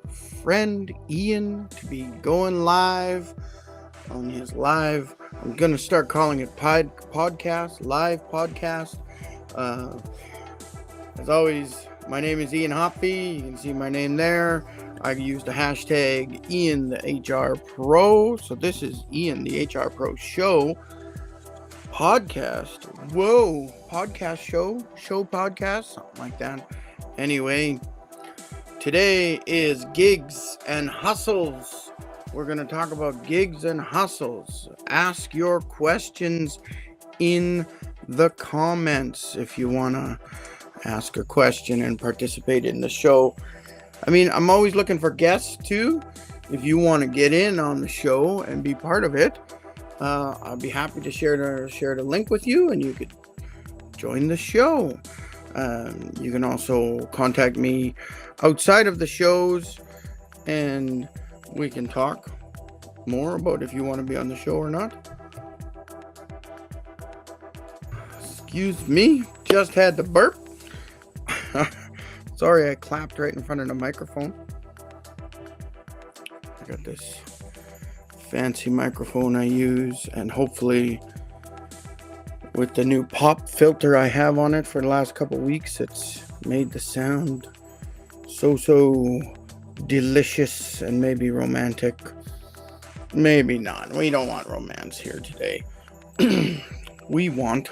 friend Ian to be going live on his live. I'm going to start calling it podcast, live podcast. Uh, as always, my name is Ian Hoppy. You can see my name there. I used the hashtag Ian the HR Pro. So this is Ian the HR Pro Show podcast. Whoa, podcast show podcast, something like that. Anyway, today is gigs and hustles. We're going to talk about gigs and hustles. Ask your questions in the comments if you want to ask a question and participate in the show. I mean, I'm always looking for guests too. If you want to get in on the show and be part of it, I'll be happy to share the link with you, and you could join the show. You can also contact me outside of the shows, and we can talk more about if you want to be on the show or not. Excuse me, just had to burp. Sorry, I clapped right in front of the microphone. I got this fancy microphone I use, and hopefully with the new pop filter I have on it for the last couple weeks, it's made the sound so delicious and maybe romantic. Maybe not. We don't want romance here today. We want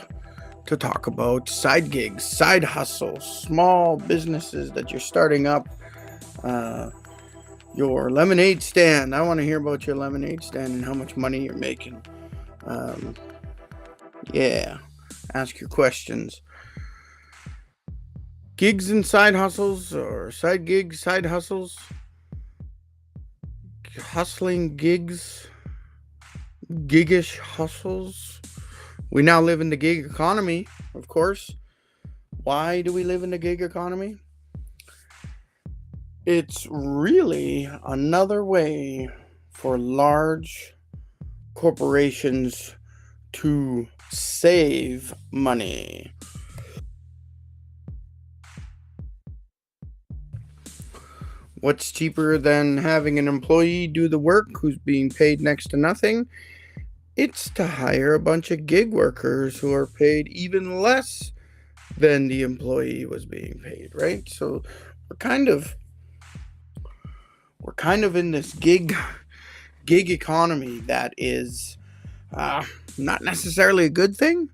to talk about side gigs, side hustles, small businesses that you're starting up. Your lemonade stand. I want to hear about your lemonade stand and how much money you're making. Ask your questions. Gigs and side hustles, or side gigs, side hustles. Hustling gigs. Gigish hustles. We now live in the gig economy, of course. Why do we live in the gig economy? It's really another way for large corporations to save money. What's cheaper than having an employee do the work who's being paid next to nothing? It's to hire a bunch of gig workers who are paid even less than the employee was being paid, right? So we're kind of in this gig economy that is not necessarily a good thing.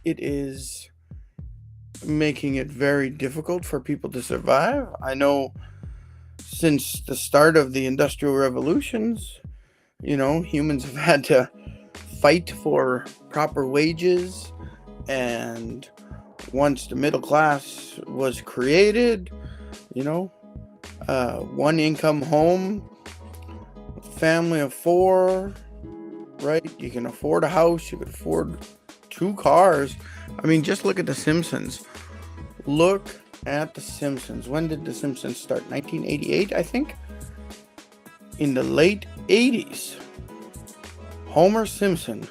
It is making it very difficult for people to survive. I know since the start of the Industrial Revolutions, humans have had to fight for proper wages, and once the middle class was created, one income home, family of four, right? You can afford a house, you can afford 2 cars. I mean, just look at The Simpsons. Look at The Simpsons. When did The Simpsons start? 1988, I think? In the late 80s, Homer Simpson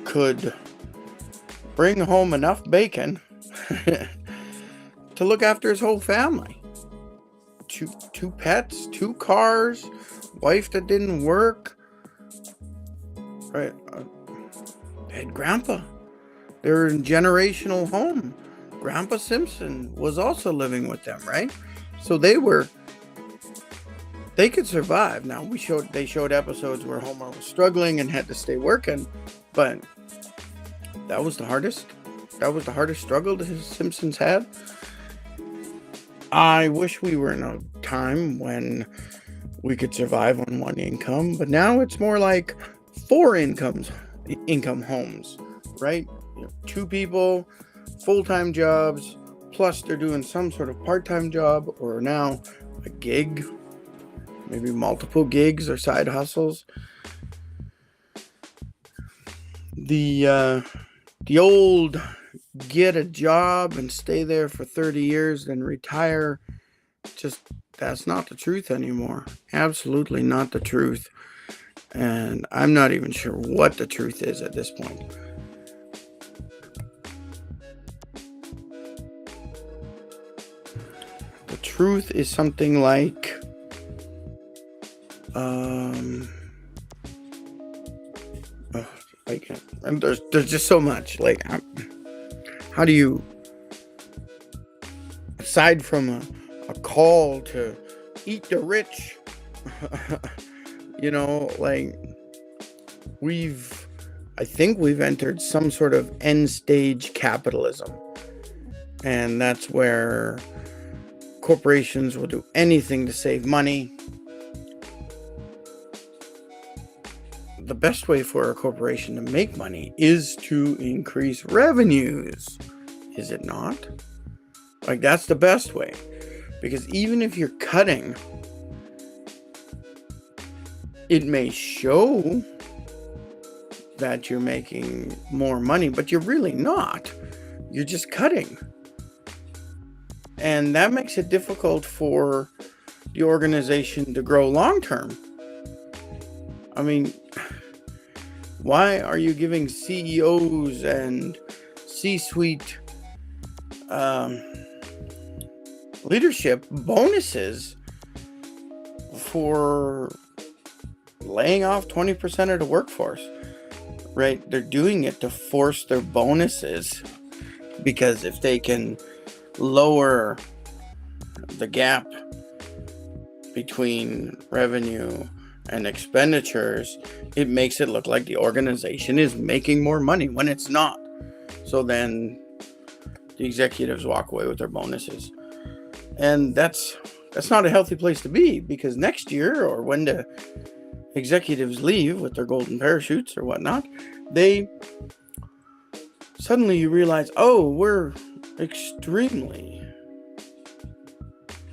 could bring home enough bacon to look after his whole family. Two pets, 2 cars, wife that didn't work. Right, had Grandpa. They were in generational home. Grandpa Simpson was also living with them, right? So they could survive. Now they showed episodes where Homer was struggling and had to stay working, but that was the hardest struggle that the Simpsons had. I wish we were in a time when we could survive on 1 income, but now it's more like 4 income homes, right? 2 people, full-time jobs, plus they're doing some sort of part-time job, or now a gig, maybe multiple gigs or side hustles. The old get a job and stay there for 30 years then retire, that's not the truth anymore. Absolutely not the truth. And I'm not even sure what the truth is at this point. The truth is something like, and there's just so much. Like, how do you, aside from a call to eat the rich, like, I think we've entered some sort of end stage capitalism. And that's where corporations will do anything to save money. The best way for a corporation to make money is to increase revenues, is it not? Like, that's the best way. Because even if you're cutting, it may show that you're making more money, but you're really not. You're just cutting. And that makes it difficult for the organization to grow long term. I mean, why are you giving CEOs and C-suite leadership bonuses for laying off 20% of the workforce? Right? They're doing it to force their bonuses, because if they can lower the gap between revenue and expenditures, it makes it look like the organization is making more money when it's not. So then the executives walk away with their bonuses. And that's not a healthy place to be, because next year, or when the executives leave with their golden parachutes or whatnot, suddenly you realize, oh, we're extremely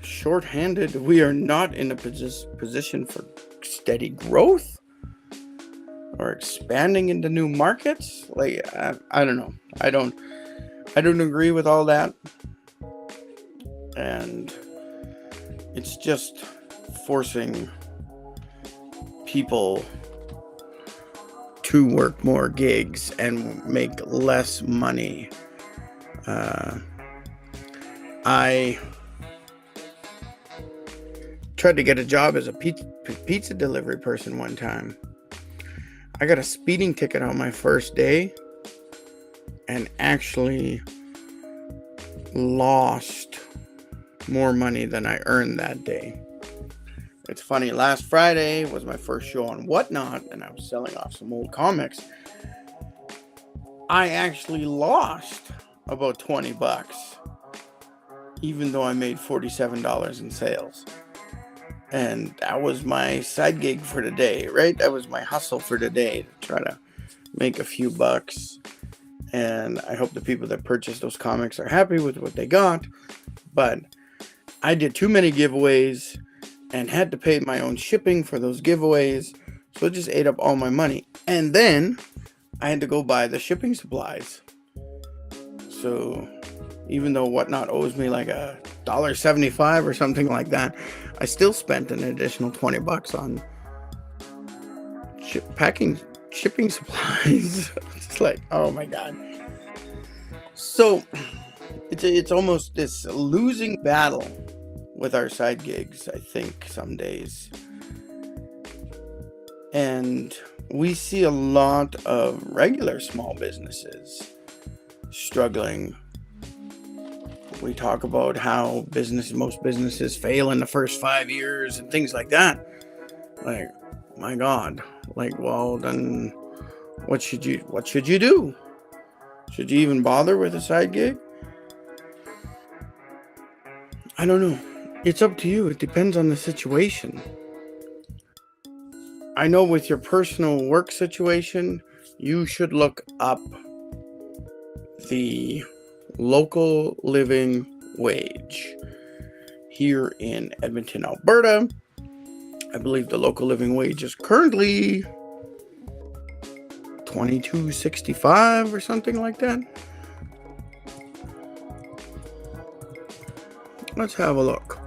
short-handed. We are not in a position for steady growth or expanding into new markets. Like, I don't know. I don't agree with all that. And it's just forcing people to work more gigs and make less money. I tried to get a job as a pizza delivery person one time. I got a speeding ticket on my first day and actually lost more money than I earned that day. It's funny, last Friday was my first show on Whatnot, and I was selling off some old comics. I actually lost about $20, even though I made $47 in sales. And that was my side gig for the day, right? That was my hustle for the day, to try to make a few bucks. And I hope the people that purchased those comics are happy with what they got. But I did too many giveaways and had to pay my own shipping for those giveaways, so it just ate up all my money. And then I had to go buy the shipping supplies. So even though Whatnot owes me like $1.75 or something like that, I still spent an additional $20 on shipping supplies. It's like, oh my god. So it's almost this losing battle with our side gigs, I think, some days. And we see a lot of regular small businesses struggling. We talk about how most businesses fail in the first 5 years and things like that. Like, my god. Like, well, then what should you do? Should you even bother with a side gig? I don't know. It's up to you. It depends on the situation. I know with your personal work situation, you should look up the local living wage. Here in Edmonton, Alberta, I believe the local living wage is currently $22.65 or something like that. Let's have a look.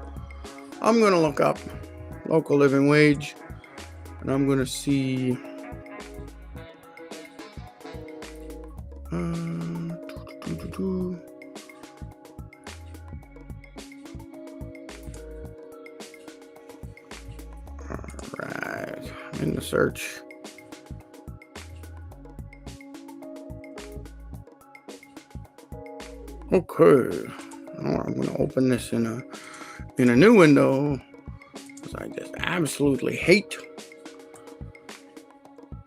I'm going to look up local living wage, and I'm going to see Right. In the search. Okay. I'm going to open this in a new window, because I just absolutely hate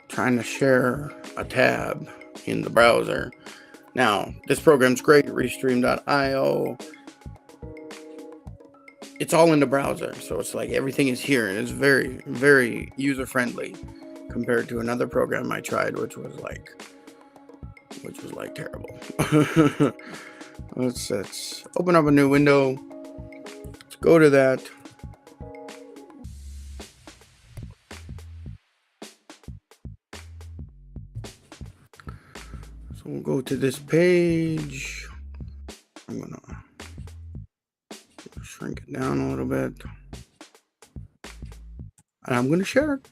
trying to share a tab in the browser. Now, this program's great, Restream.io. It's all in the browser, so it's like everything is here, and it's very, very user-friendly compared to another program I tried, which was like terrible. Let's open up a new window. Let's go to that. So we'll go to this page. I'm gonna shrink it down a little bit, and I'm gonna share it.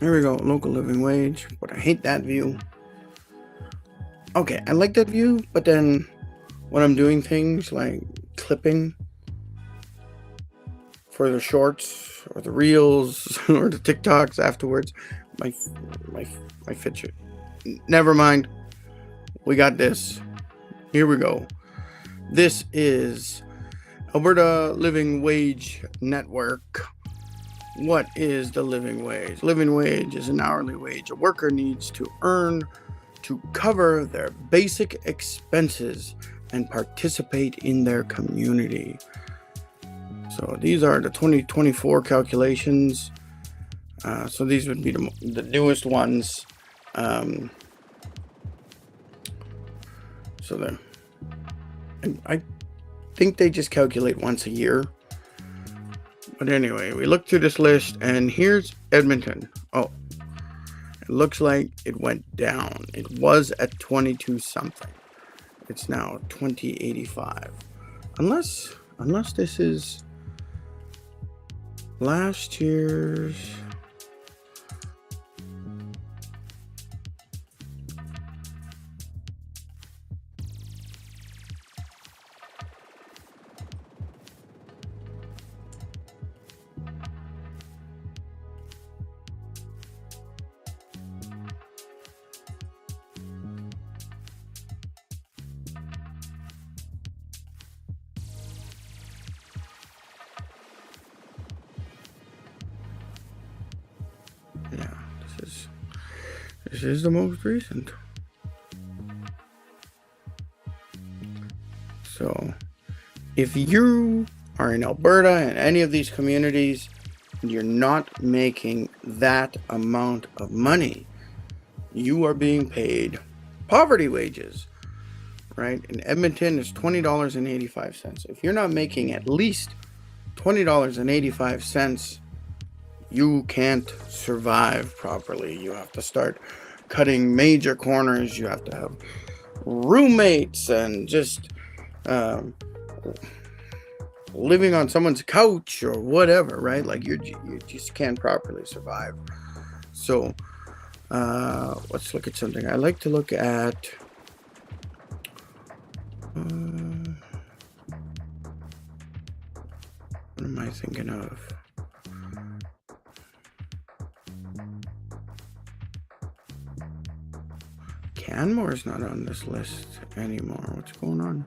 Here we go, local living wage, but I hate that view. Okay, I like that view, but then when I'm doing things like clipping for the shorts or the reels or the TikToks afterwards, my fidget. Never mind. We got this. Here we go. This is Alberta Living Wage Network. What is the living wage? Living wage is an hourly wage a worker needs to earn to cover their basic expenses and participate in their community. So these are the 2024 calculations. So these would be the newest ones. So I think they just calculate once a year. But anyway, we look through this list, and here's Edmonton. Oh, it looks like it went down. It was at 22 something. It's now 2085. Unless this is last year's. Yeah, this is the most recent. So if you are in Alberta and any of these communities and you're not making that amount of money, you are being paid poverty wages, right? In Edmonton, it's $20.85. If you're not making at least $20.85, you can't survive properly. You have to start cutting major corners. You have to have roommates and just living on someone's couch or whatever, right? Like you just can't properly survive. So let's look at something. I like to look at what am I thinking of? Canmore is not on this list anymore. What's going on?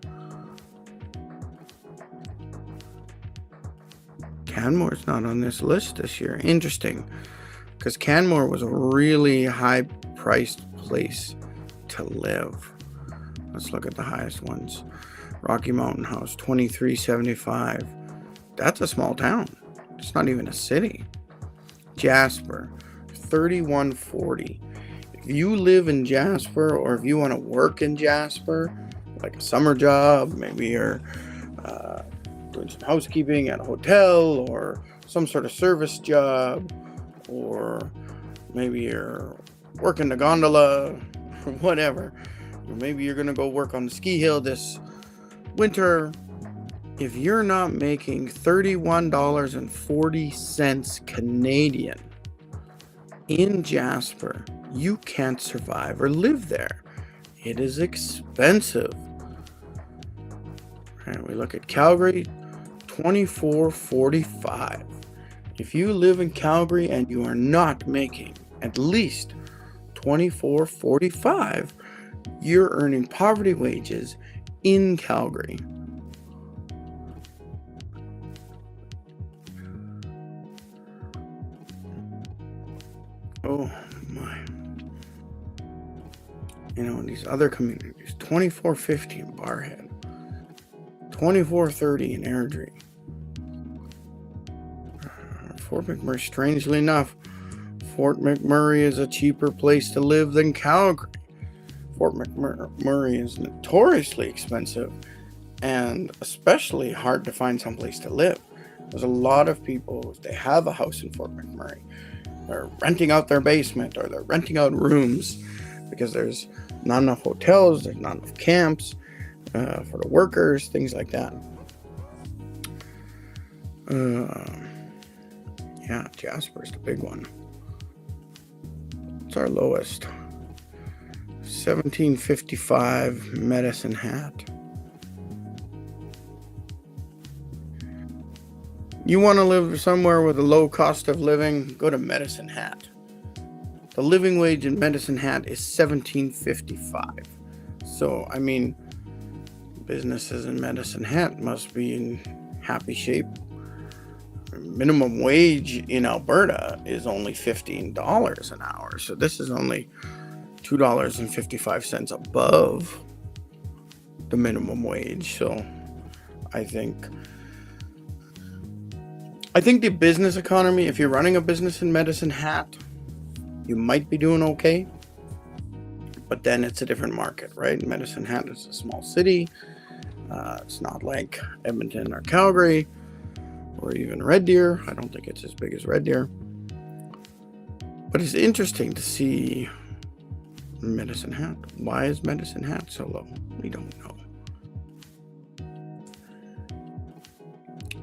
Canmore is not on this list this year. Interesting, because Canmore was a really high-priced place to live. Let's look at the highest ones. Rocky Mountain House, $23.75. That's a small town. It's not even a city. Jasper, $31.40. If you live in Jasper, or if you want to work in Jasper, like a summer job, maybe you're doing some housekeeping at a hotel or some sort of service job, or maybe you're working the gondola or whatever, or maybe you're going to go work on the ski hill this winter. If you're not making $31.40 Canadian in Jasper, you can't survive or live there. It is expensive. And we look at Calgary, $24.45. If you live in Calgary and you are not making at least $24.45, you're earning poverty wages in Calgary. Oh my. In these other communities, $24.50 in Barhead, $24.30 in Airdrie. Fort McMurray, strangely enough, Fort McMurray is a cheaper place to live than Calgary. Fort McMurray is notoriously expensive and especially hard to find someplace to live. There's a lot of people, if they have a house in Fort McMurray, they're renting out their basement or they're renting out rooms because there's not enough hotels, there's not enough camps for the workers, things like that. Yeah, Jasper's the big one. It's our lowest. $17.55 Medicine Hat. You want to live somewhere with a low cost of living? Go to Medicine Hat. The living wage in Medicine Hat is $17.55. So, businesses in Medicine Hat must be in happy shape. Minimum wage in Alberta is only $15 an hour. So this is only $2.55 above the minimum wage. So I think the business economy, if you're running a business in Medicine Hat, you might be doing okay. But then it's a different market, right? Medicine Hat is a small city. It's not like Edmonton or Calgary or even Red Deer. I don't think it's as big as Red Deer. But it's interesting to see Medicine Hat. Why is Medicine Hat so low? We don't know.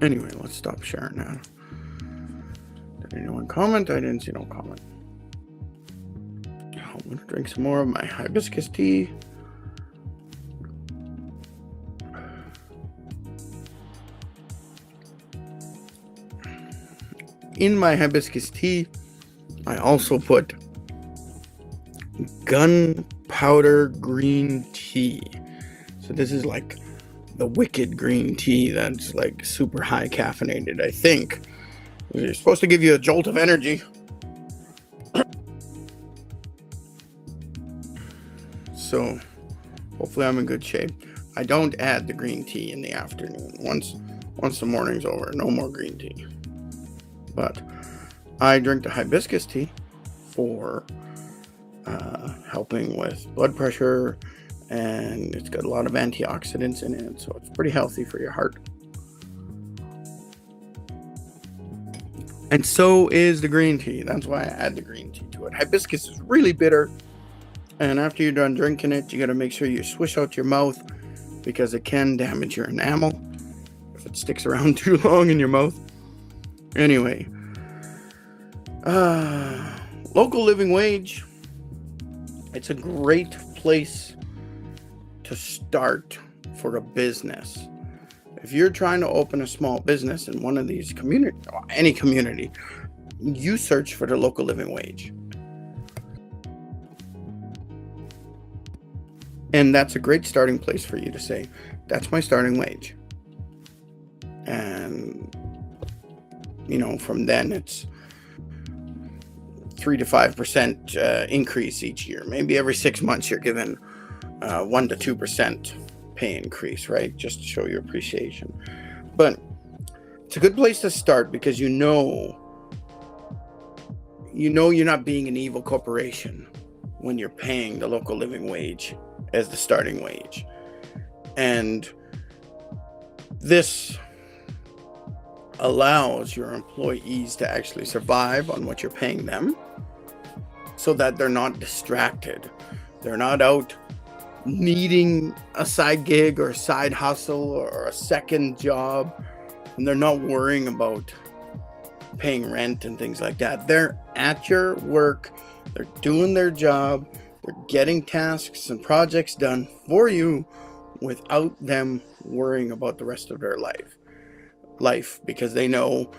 Anyway, let's stop sharing now. Did anyone comment? I didn't see no comment. I'm going to drink some more of my hibiscus tea. In my hibiscus tea, I also put gunpowder green tea. So this is like the wicked green tea that's like super high caffeinated, I think. It's supposed to give you a jolt of energy. So hopefully I'm in good shape. I don't add the green tea in the afternoon. Once the morning's over, no more green tea. But I drink the hibiscus tea for helping with blood pressure, and it's got a lot of antioxidants in it, so it's pretty healthy for your heart. And so is the green tea. That's why I add the green tea to it. Hibiscus is really bitter, and after you're done drinking it, you got to make sure you swish out your mouth because it can damage your enamel if it sticks around too long in your mouth. Anyway, local living wage. It's a great place to start for a business. If you're trying to open a small business in one of these communities, or any community, you search for the local living wage. And that's a great starting place for you to say, that's my starting wage. And from then it's 3 to 5% increase each year. Maybe every 6 months you're given 1 to 2% pay increase, right? Just to show your appreciation. But it's a good place to start because you know you're not being an evil corporation when you're paying the local living wage as the starting wage. And this allows your employees to actually survive on what you're paying them so that they're not distracted. They're not out needing a side gig or a side hustle or a second job, and they're not worrying about paying rent and things like that. They're at your work, they're doing their job, They're getting tasks and projects done for you without them worrying about the rest of their life, because they know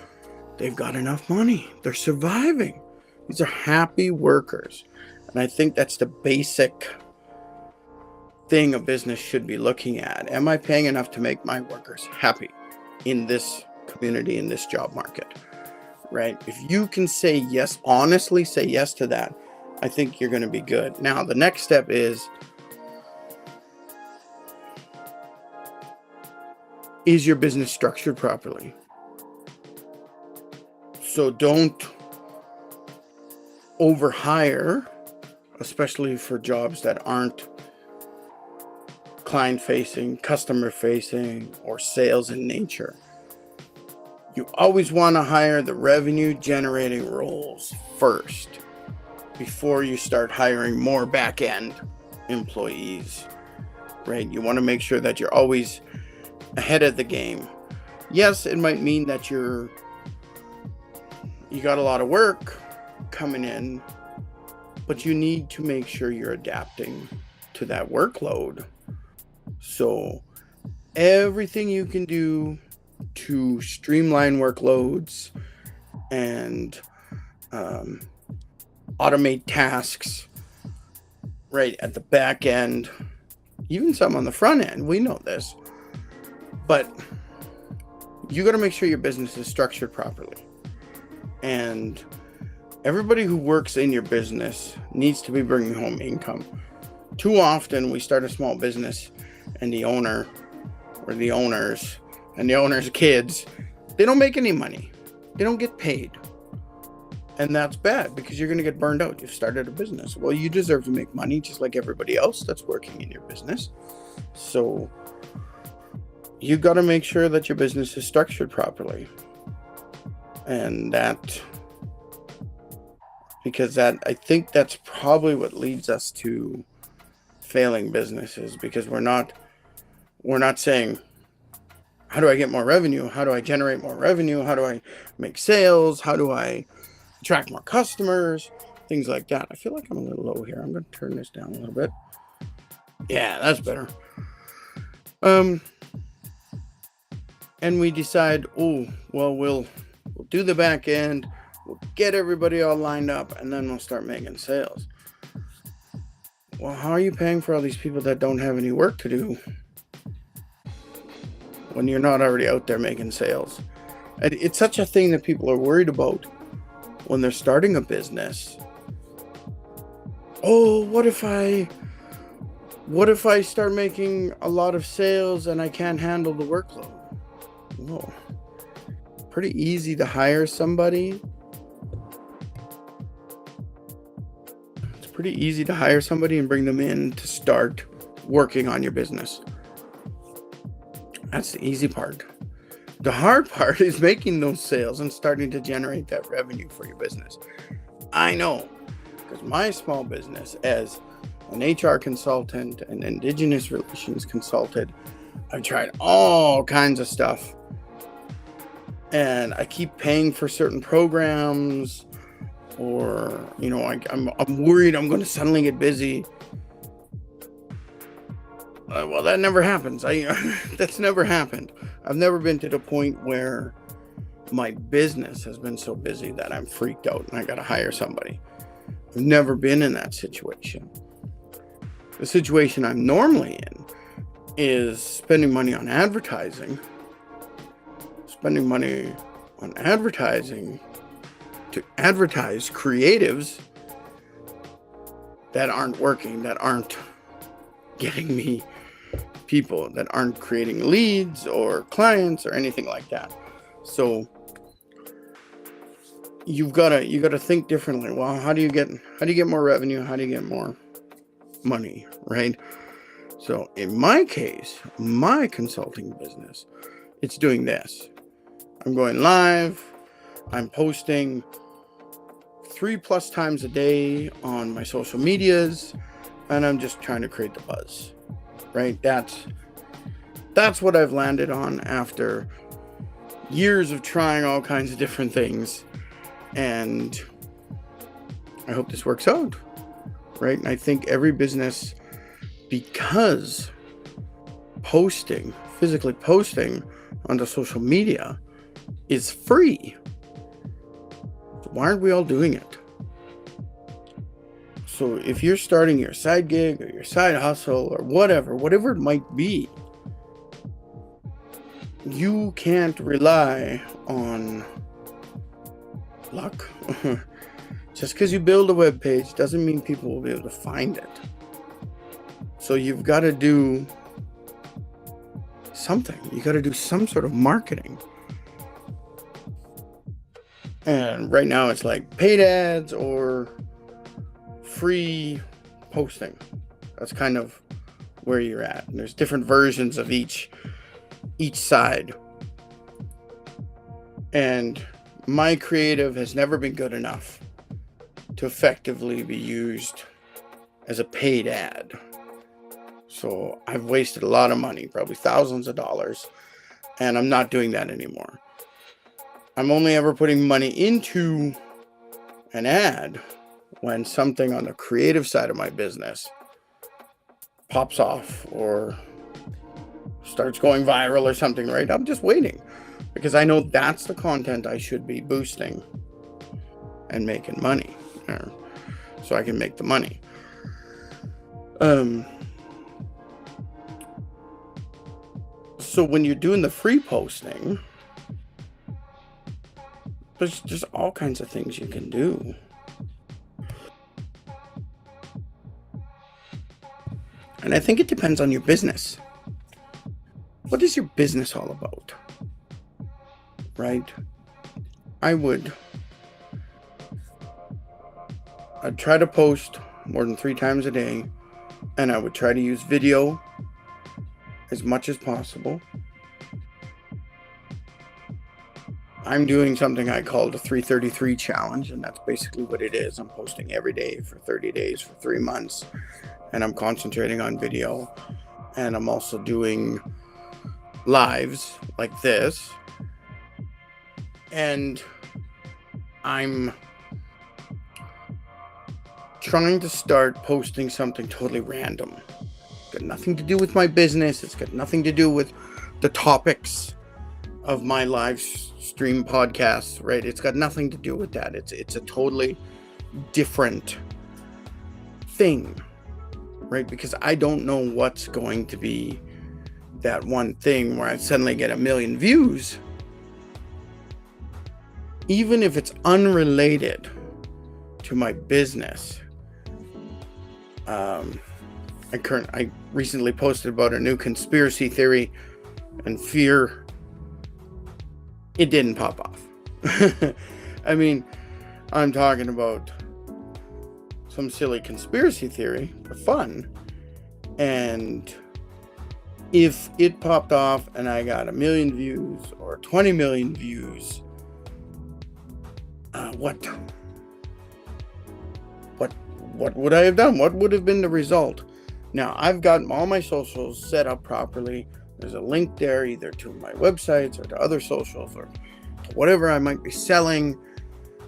they've got enough money. They're surviving. These are happy workers. And I think that's the basic thing a business should be looking at. Am I paying enough to make my workers happy in this community, in this job market? Right? If you can say yes, honestly say yes to that, I think you're going to be good. Now, the next step is your business structured properly? So don't overhire, especially for jobs that aren't client-facing, customer-facing, or sales in nature. You always want to hire the revenue-generating roles first before you start hiring more back-end employees, right? You want to make sure that you're always ahead of the game. Yes, it might mean that you got a lot of work coming in, but you need to make sure you're adapting to that workload. So everything you can do to streamline workloads and automate tasks right at the back end, even some on the front end, we know this, but you got to make sure your business is structured properly. And everybody who works in your business needs to be bringing home income. Too often we start a small business and the owner or the owners and the owner's kids, they don't make any money. They don't get paid. And that's bad, because you're going to get burned out. You've started a business. Well, you deserve to make money just like everybody else that's working in your business. So you got to make sure that your business is structured properly. And because I think that's probably what leads us to failing businesses, because we're not saying, how do I get more revenue? How do I generate more revenue? How do I make sales? How do I attract more customers? Things like that. I feel like I'm a little low here. I'm going to turn this down a little bit. Yeah, that's better. And we decide, oh, well, we'll do the back end. We'll get everybody all lined up, and then we'll start making sales. Well, how are you paying for all these people that don't have any work to do when you're not already out there making sales? And it's such a thing that people are worried about when they're starting a business. Oh, what if I start making a lot of sales and I can't handle the workload? Whoa. Pretty easy to hire somebody. It's pretty easy to hire somebody and bring them in to start working on your business. That's the easy part. The hard part is making those sales and starting to generate that revenue for your business. I know, because my small business as an HR consultant, an Indigenous Relations consultant, I've tried all kinds of stuff. And I keep paying for certain programs, or, I'm worried I'm going to suddenly get busy. Well, that never happens. That's never happened. I've never been to the point where my business has been so busy that I'm freaked out and I got to hire somebody. I've never been in that situation. The situation I'm normally in is spending money on advertising. Spending money on advertising to advertise creatives that aren't working, that aren't getting me people, that aren't creating leads or clients or anything like that. So you gotta think differently. Well, how do you get more revenue? How do you get more money, right? So in my case, my consulting business, it's doing this. I'm going live. I'm posting 3+ times a day on my social medias, and I'm just trying to create the buzz, right? That's what I've landed on after years of trying all kinds of different things, and I hope this works out. right? And I think every business, because physically posting onto social media is free. So why aren't we all doing it? So if you're starting your side gig or your side hustle or whatever it might be, you can't rely on luck. Just because you build a web page doesn't mean people will be able to find it. So you've got to do something. You got to do some sort of marketing. And right now it's like paid ads or free posting. That's kind of where you're at. And there's different versions of each side. And my creative has never been good enough to effectively be used as a paid ad. So I've wasted a lot of money, probably thousands of dollars, and I'm not doing that anymore. I'm only ever putting money into an ad when something on the creative side of my business pops off or starts going viral or something, right? I'm just waiting because I know that's the content I should be boosting and making money, so I can make the money. So when you're doing the free posting, there's just all kinds of things you can do. And I think it depends on your business. What is your business all about? Right? I'd try to post more than 3 times a day, and I would try to use video as much as possible. I'm doing something I call the 333 challenge, and that's basically what it is. I'm posting every day for 30 days for 3 months, and I'm concentrating on video, and I'm also doing lives like this, and I'm trying to start posting something totally random. It's got nothing to do with my business. It's got nothing to do with the topics of my live stream podcasts, right? It's got nothing to do with that. It's a totally different thing, right? Because I don't know what's going to be that one thing where I suddenly get 1 million views, even if it's unrelated to my business. I recently posted about a new conspiracy theory and fear. It didn't pop off. I mean, I'm talking about some silly conspiracy theory for fun. And if it popped off and I got 1 million views or 20 million views, what would I have done? What would have been the result? Now, I've got all my socials set up properly. There's a link there either to my websites or to other socials or to whatever I might be selling,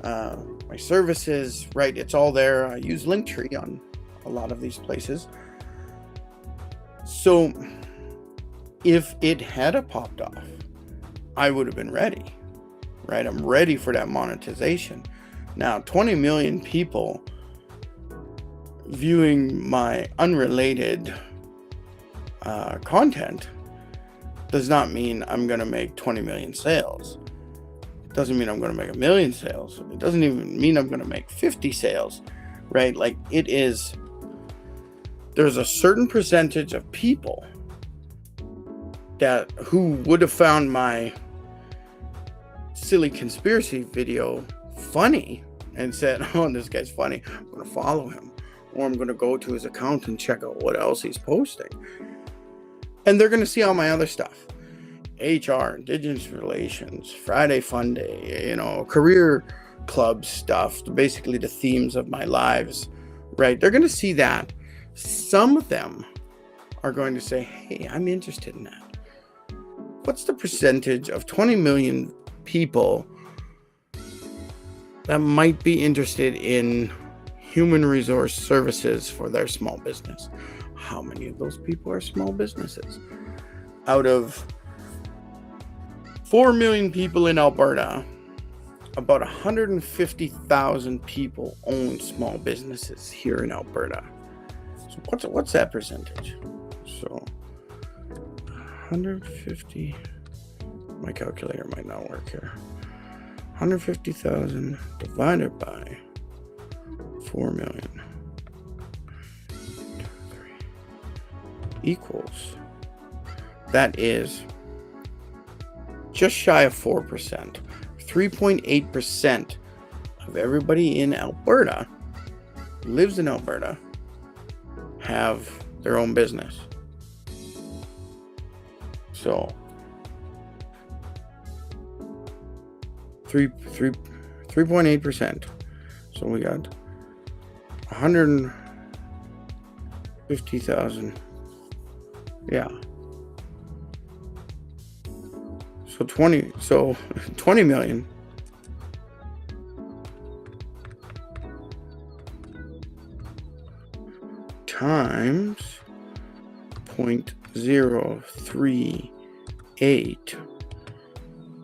my services, right? It's all there. I use Linktree on a lot of these places. So if it had popped off, I would have been ready, right? I'm ready for that monetization. Now, 20 million people viewing my unrelated content does not mean I'm going to make 20 million sales. It doesn't mean I'm going to make 1 million sales. It doesn't even mean I'm going to make 50 sales, right? Like there's a certain percentage of people who would have found my silly conspiracy video funny and said, oh, this guy's funny, I'm going to follow him. Or I'm going to go to his account and check out what else he's posting. And they're going to see all my other stuff. HR, Indigenous Relations, Friday Fun Day, career club stuff, basically the themes of my lives, right? They're going to see that. Some of them are going to say, hey, I'm interested in that. What's the percentage of 20 million people that might be interested in human resource services for their small business. How many of those people are small businesses? Out of 4 million people in Alberta, about 150,000 people own small businesses here in Alberta. So what's that percentage? So 150, my calculator might not work here. 150,000 divided by 4 million equals, that is just shy of 4%. 3.8% of everybody in Alberta, lives in Alberta, have their own business. So 3.8%. So we got 150,000. Yeah. So 20 million times 0.038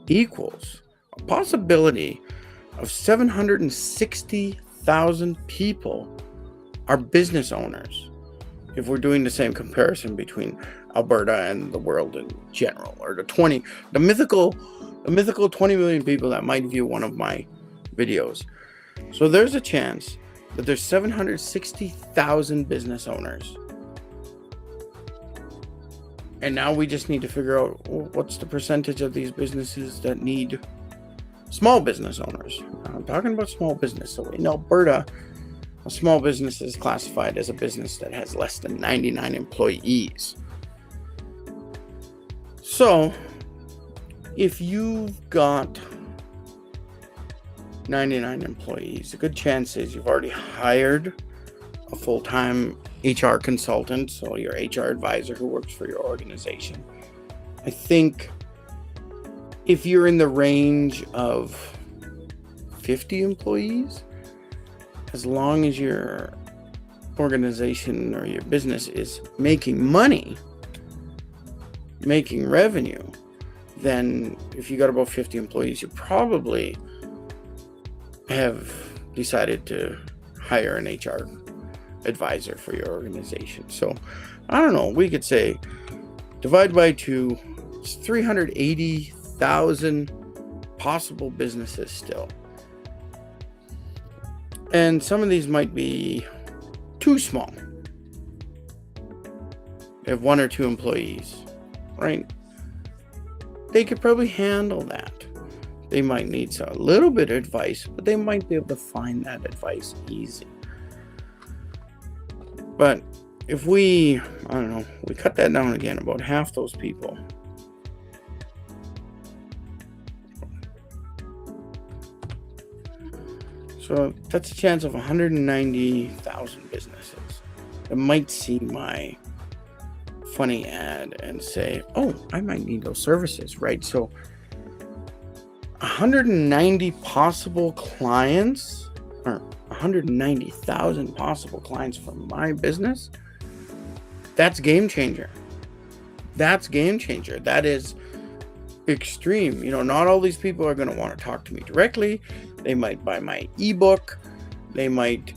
equals a possibility of 760,000 people are business owners, if we're doing the same comparison between Alberta and the world in general, or the mythical 20 million people that might view one of my videos. So there's a chance that there's 760,000 business owners. And now we just need to figure out what's the percentage of these businesses that need small business owners. I'm talking about small business. So in Alberta, a small business is classified as a business that has less than 99 employees. So if you've got 99 employees, a good chance is you've already hired a full-time HR consultant, so your HR advisor who works for your organization. I think if you're in the range of 50 employees, as long as your organization or your business is making money, making revenue, then if you got about 50 employees, you probably have decided to hire an HR advisor for your organization. So I don't know, we could say divide by 2, it's 380,000 possible businesses still. And some of these might be too small. They have 1 or 2 employees, right? They could probably handle that. They might need a little bit of advice, but they might be able to find that advice easy. But if we cut that down again, about half those people. So that's a chance of 190,000 businesses that might see my funny ad and say, oh, I might need those services, right? So 190 possible clients, or 190,000 possible clients for my business, that's game changer. That's game changer. That is extreme. Not all these people are going to want to talk to me directly. They might buy my eBook. They might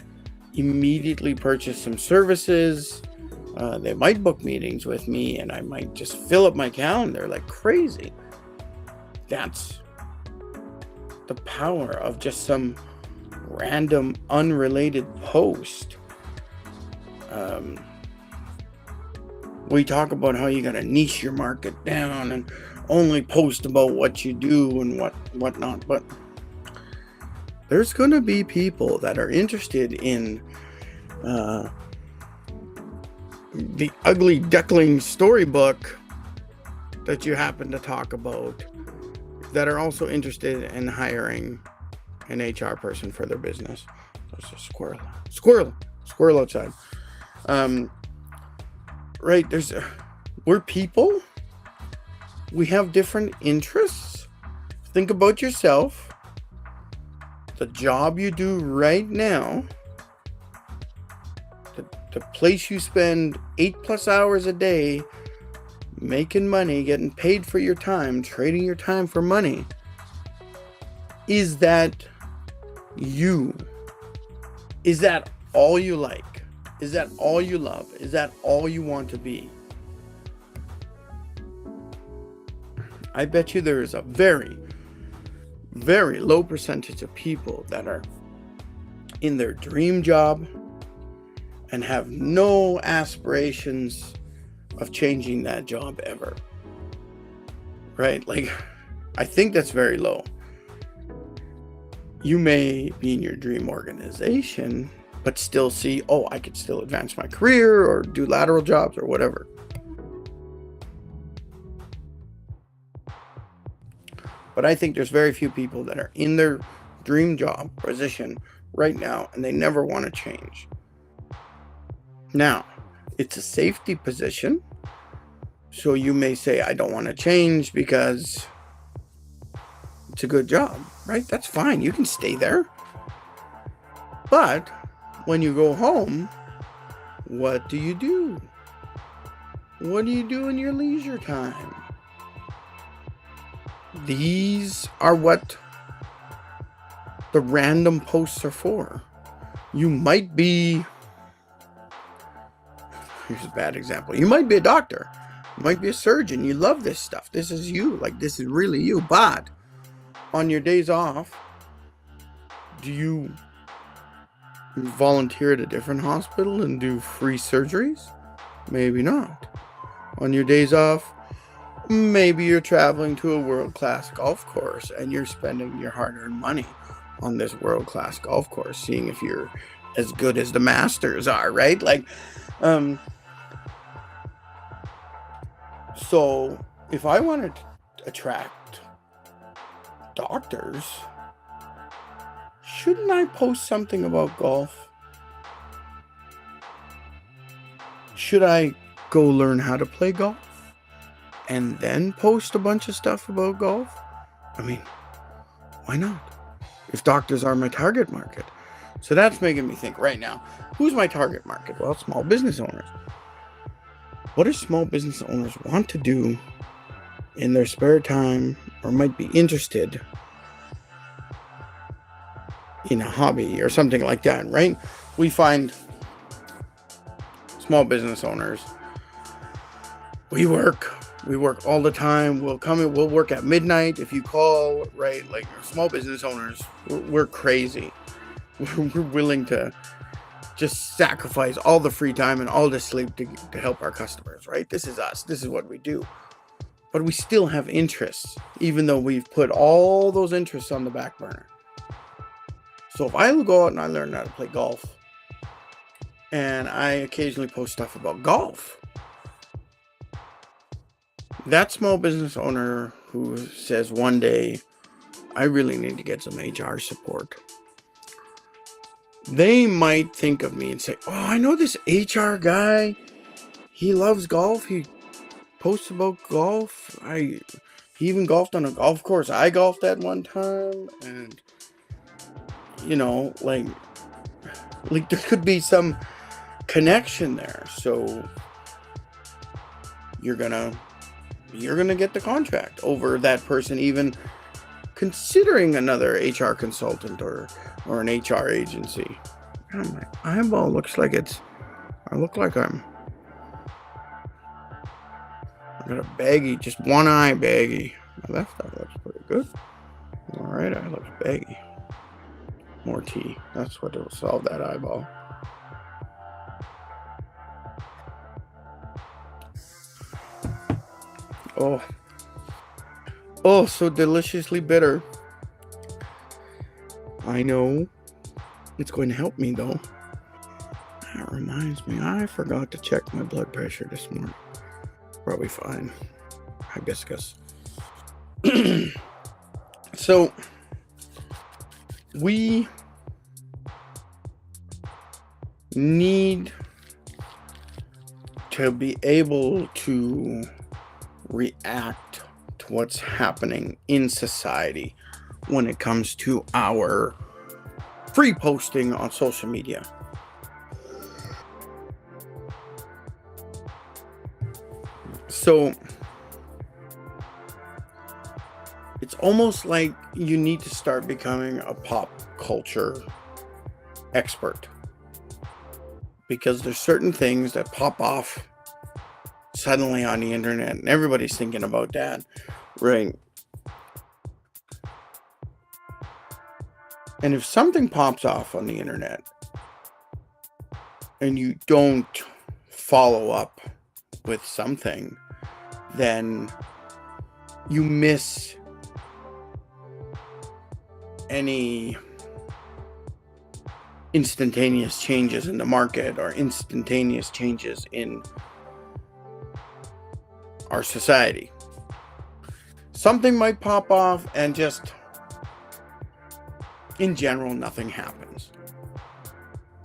immediately purchase some services. They might book meetings with me, and I might just fill up my calendar like crazy. That's the power of just some random unrelated post. We talk about how you gotta niche your market down and only post about what you do and whatnot, but there's gonna be people that are interested in the ugly duckling storybook that you happen to talk about, that are also interested in hiring an HR person for their business. There's a squirrel outside. Right, we're people. We have different interests. Think about yourself. The job you do right now the place you spend 8+ hours a day making money, getting paid for your time, trading your time for money, is that you? Is that all you like? Is that all you love? Is that all you want to be? I bet you there is a very, very low percentage of people that are in their dream job and have no aspirations of changing that job ever. Right? Like, I think that's very low. You may be in your dream organization, but still see, oh, I could still advance my career or do lateral jobs or whatever. But I think there's very few people that are in their dream job position right now and they never want to change. Now, it's a safety position. So you may say, I don't want to change because it's a good job, right? That's fine. You can stay there. But when you go home, what do you do? What do you do in your leisure time? These are what the random posts are for. You might be, here's a bad example. You might be a doctor. You might be a surgeon. You love this stuff. This is you. Like, this is really you. But on your days off, do you volunteer at a different hospital and do free surgeries? Maybe not. On your days off, maybe you're traveling to a world-class golf course and you're spending your hard-earned money on this world-class golf course, seeing if you're as good as the masters are, right? Like, so if I wanted to attract doctors, shouldn't I post something about golf? Should I go learn how to play golf and then post a bunch of stuff about golf? I mean, why not? If doctors are my target market. So that's making me think right now, who's my target market? Well, small business owners. What do small business owners want to do in their spare time or might be interested in a hobby or something like that, right? We find small business owners, we work all the time. We'll work at midnight if you call, right? Like, small business owners, we're crazy. We're willing to just sacrifice all the free time and all the sleep to help our customers, right? This is us. This is what we do. But we still have interests, even though we've put all those interests on the back burner. So if I go out and I learn how to play golf, and I occasionally post stuff about golf, that small business owner who says one day, I really need to get some HR support, they might think of me and say, oh, I know this HR guy. He loves golf. He posts about golf. He even golfed on a golf course I golfed at one time. And, like there could be some connection there. So you're gonna get the contract over that person even considering another HR consultant or an HR agency. And my eyeball looks like I look like I got a baggy, just one eye baggy. My left eye looks pretty good. My right eye looks baggy. More tea. That's what will solve that eyeball. Oh, so deliciously bitter. I know. It's going to help me, though. That reminds me, I forgot to check my blood pressure this morning. Probably fine. Hibiscus. So, we need to be able to react to what's happening in society when it comes to our free posting on social media. So it's almost like you need to start becoming a pop culture expert, because there's certain things that pop off suddenly on the internet and everybody's thinking about that, right? And if something pops off on the internet and you don't follow up with something, then you miss any instantaneous changes in the market or instantaneous changes in our society. Something might pop off and just in general nothing happens,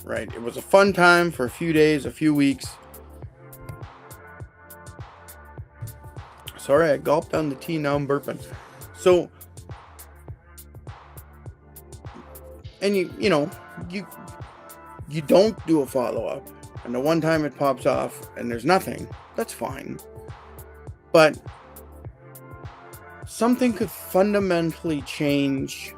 right? It was a fun time for a few days, a few weeks. Sorry, I gulped down the tea, now I'm burping. So, and you don't do a follow-up, and the one time it pops off and there's nothing, that's fine. But something could fundamentally change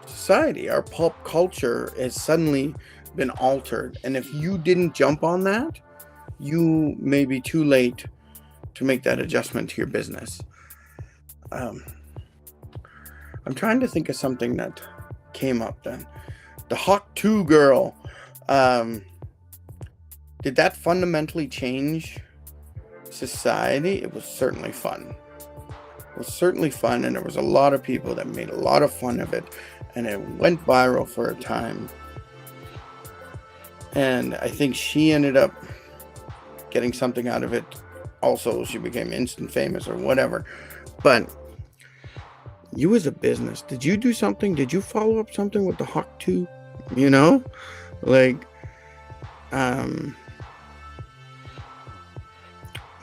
society. Our pop culture has suddenly been altered, and if you didn't jump on that, you may be too late to make that adjustment to your business. I'm trying to think of something that came up then. The Hawk 2 girl. Did that fundamentally change society? It was certainly fun. It was certainly fun, and there was a lot of people that made a lot of fun of it, and it went viral for a time. And I think she ended up getting something out of it. Also, she became instant famous or whatever. But you as a business, did you do something? Did you follow up something with the Hawk 2?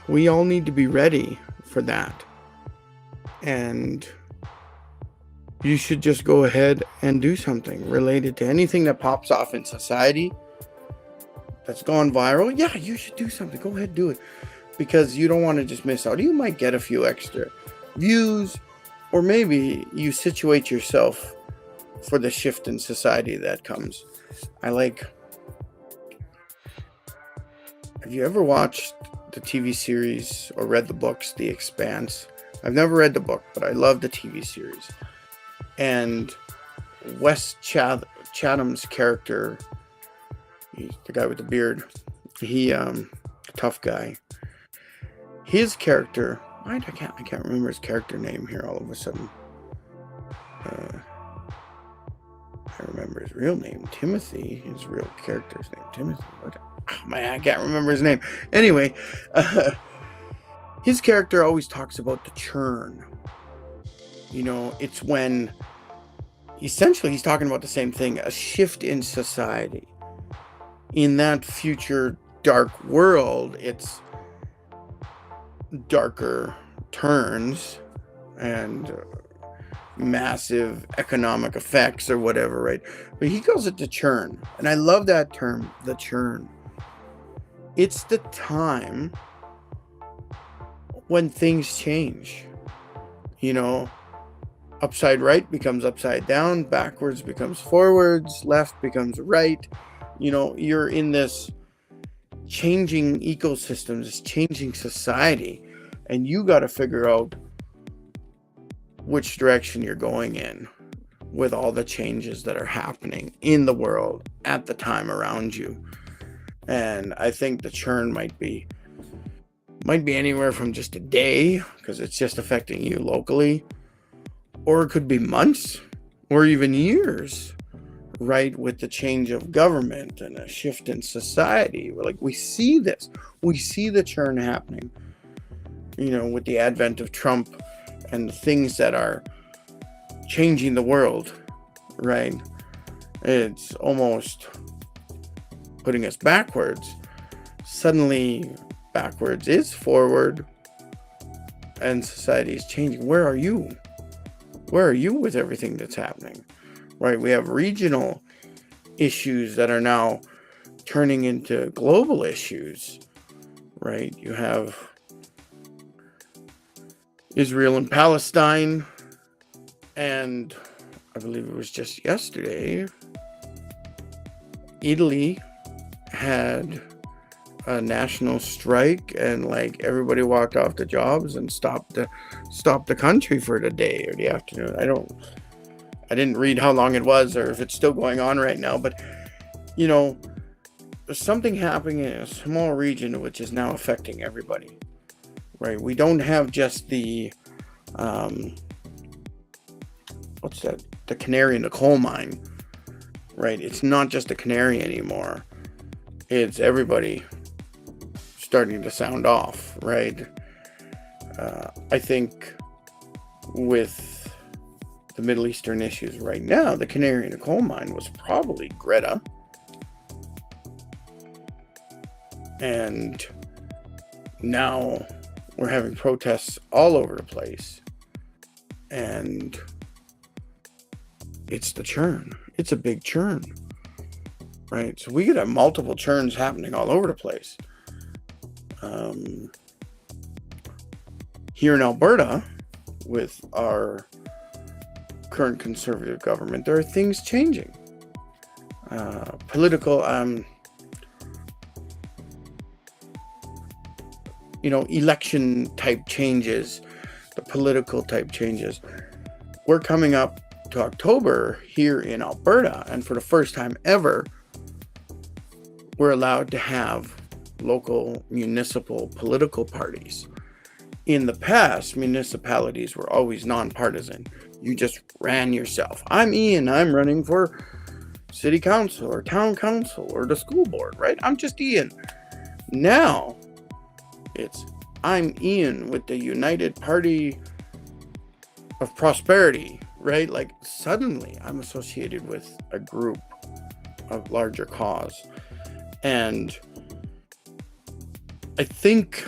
We all need to be ready for that. And you should just go ahead and do something related to anything that pops off in society that's gone viral. Yeah, you should do something. Go ahead, do it. Because you don't want to just miss out. You might get a few extra views, or maybe you situate yourself for the shift in society that comes. Have you ever watched the TV series or read the books, The Expanse? I've never read the book, but I love the TV series. And Wes Chatham's character, he's the guy with the beard, tough guy. His character, I can't remember his character name here all of a sudden. I remember his real name, Timothy. His real character's name, Timothy. I can't remember his name. Anyway, his character always talks about the churn. It's when, essentially, he's talking about the same thing, a shift in society. In that future dark world, it's darker turns and massive economic effects or whatever, right? But he calls it the churn. And I love that term, the churn. It's the time when things change. Upside right becomes upside down, backwards becomes forwards, left becomes right. You're in this changing ecosystem, this changing society, and you got to figure out which direction you're going in with all the changes that are happening in the world at the time around you. And I think the churn might be anywhere from just a day, because it's just affecting you locally, or it could be months or even years, right? With the change of government and a shift in society. We see this. We see the churn happening, with the advent of Trump and the things that are changing the world, right? It's almost putting us backwards. Suddenly, backwards is forward, and society is changing. Where are you? Where are you with everything that's happening? Right? We have regional issues that are now turning into global issues, right? You have Israel and Palestine, and I believe it was just yesterday, Italy had a national strike, and like everybody walked off the jobs and stopped the country for the day or the afternoon. I didn't read how long it was or if it's still going on right now, but you know, there's something happening in a small region which is now affecting everybody, right? We don't have just the what's that? The canary in the coal mine, right? It's not just a canary anymore. It's everybody starting to sound off, right? I think with the Middle Eastern issues right now, the canary in the coal mine was probably Greta. And now we're having protests all over the place. And it's the churn. It's a big churn, right? So we could have multiple churns happening all over the place. Here in Alberta, with our current conservative government, there are things changing. Political, election type changes, the political type changes. We're coming up to October here in Alberta, and for the first time ever, we're allowed to have local municipal political parties. In the past, municipalities were always nonpartisan. You just ran yourself. I'm Ian, I'm running for city council or town council or the school board, right? I'm just Ian. Now, it's I'm Ian with the United Party of Prosperity, right? Like suddenly I'm associated with a group of larger cause. And I think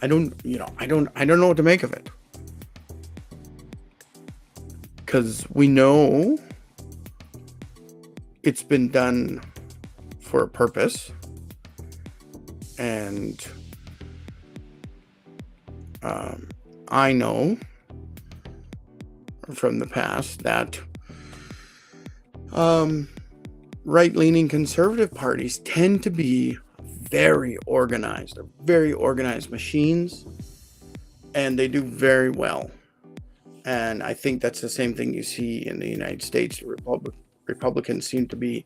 I don't know what to make of it. Because we know it's been done for a purpose. And I know from the past that right-leaning conservative parties tend to be very organized. They're very organized machines, and they do very well. And I think that's the same thing you see in the United States. Republicans seem to be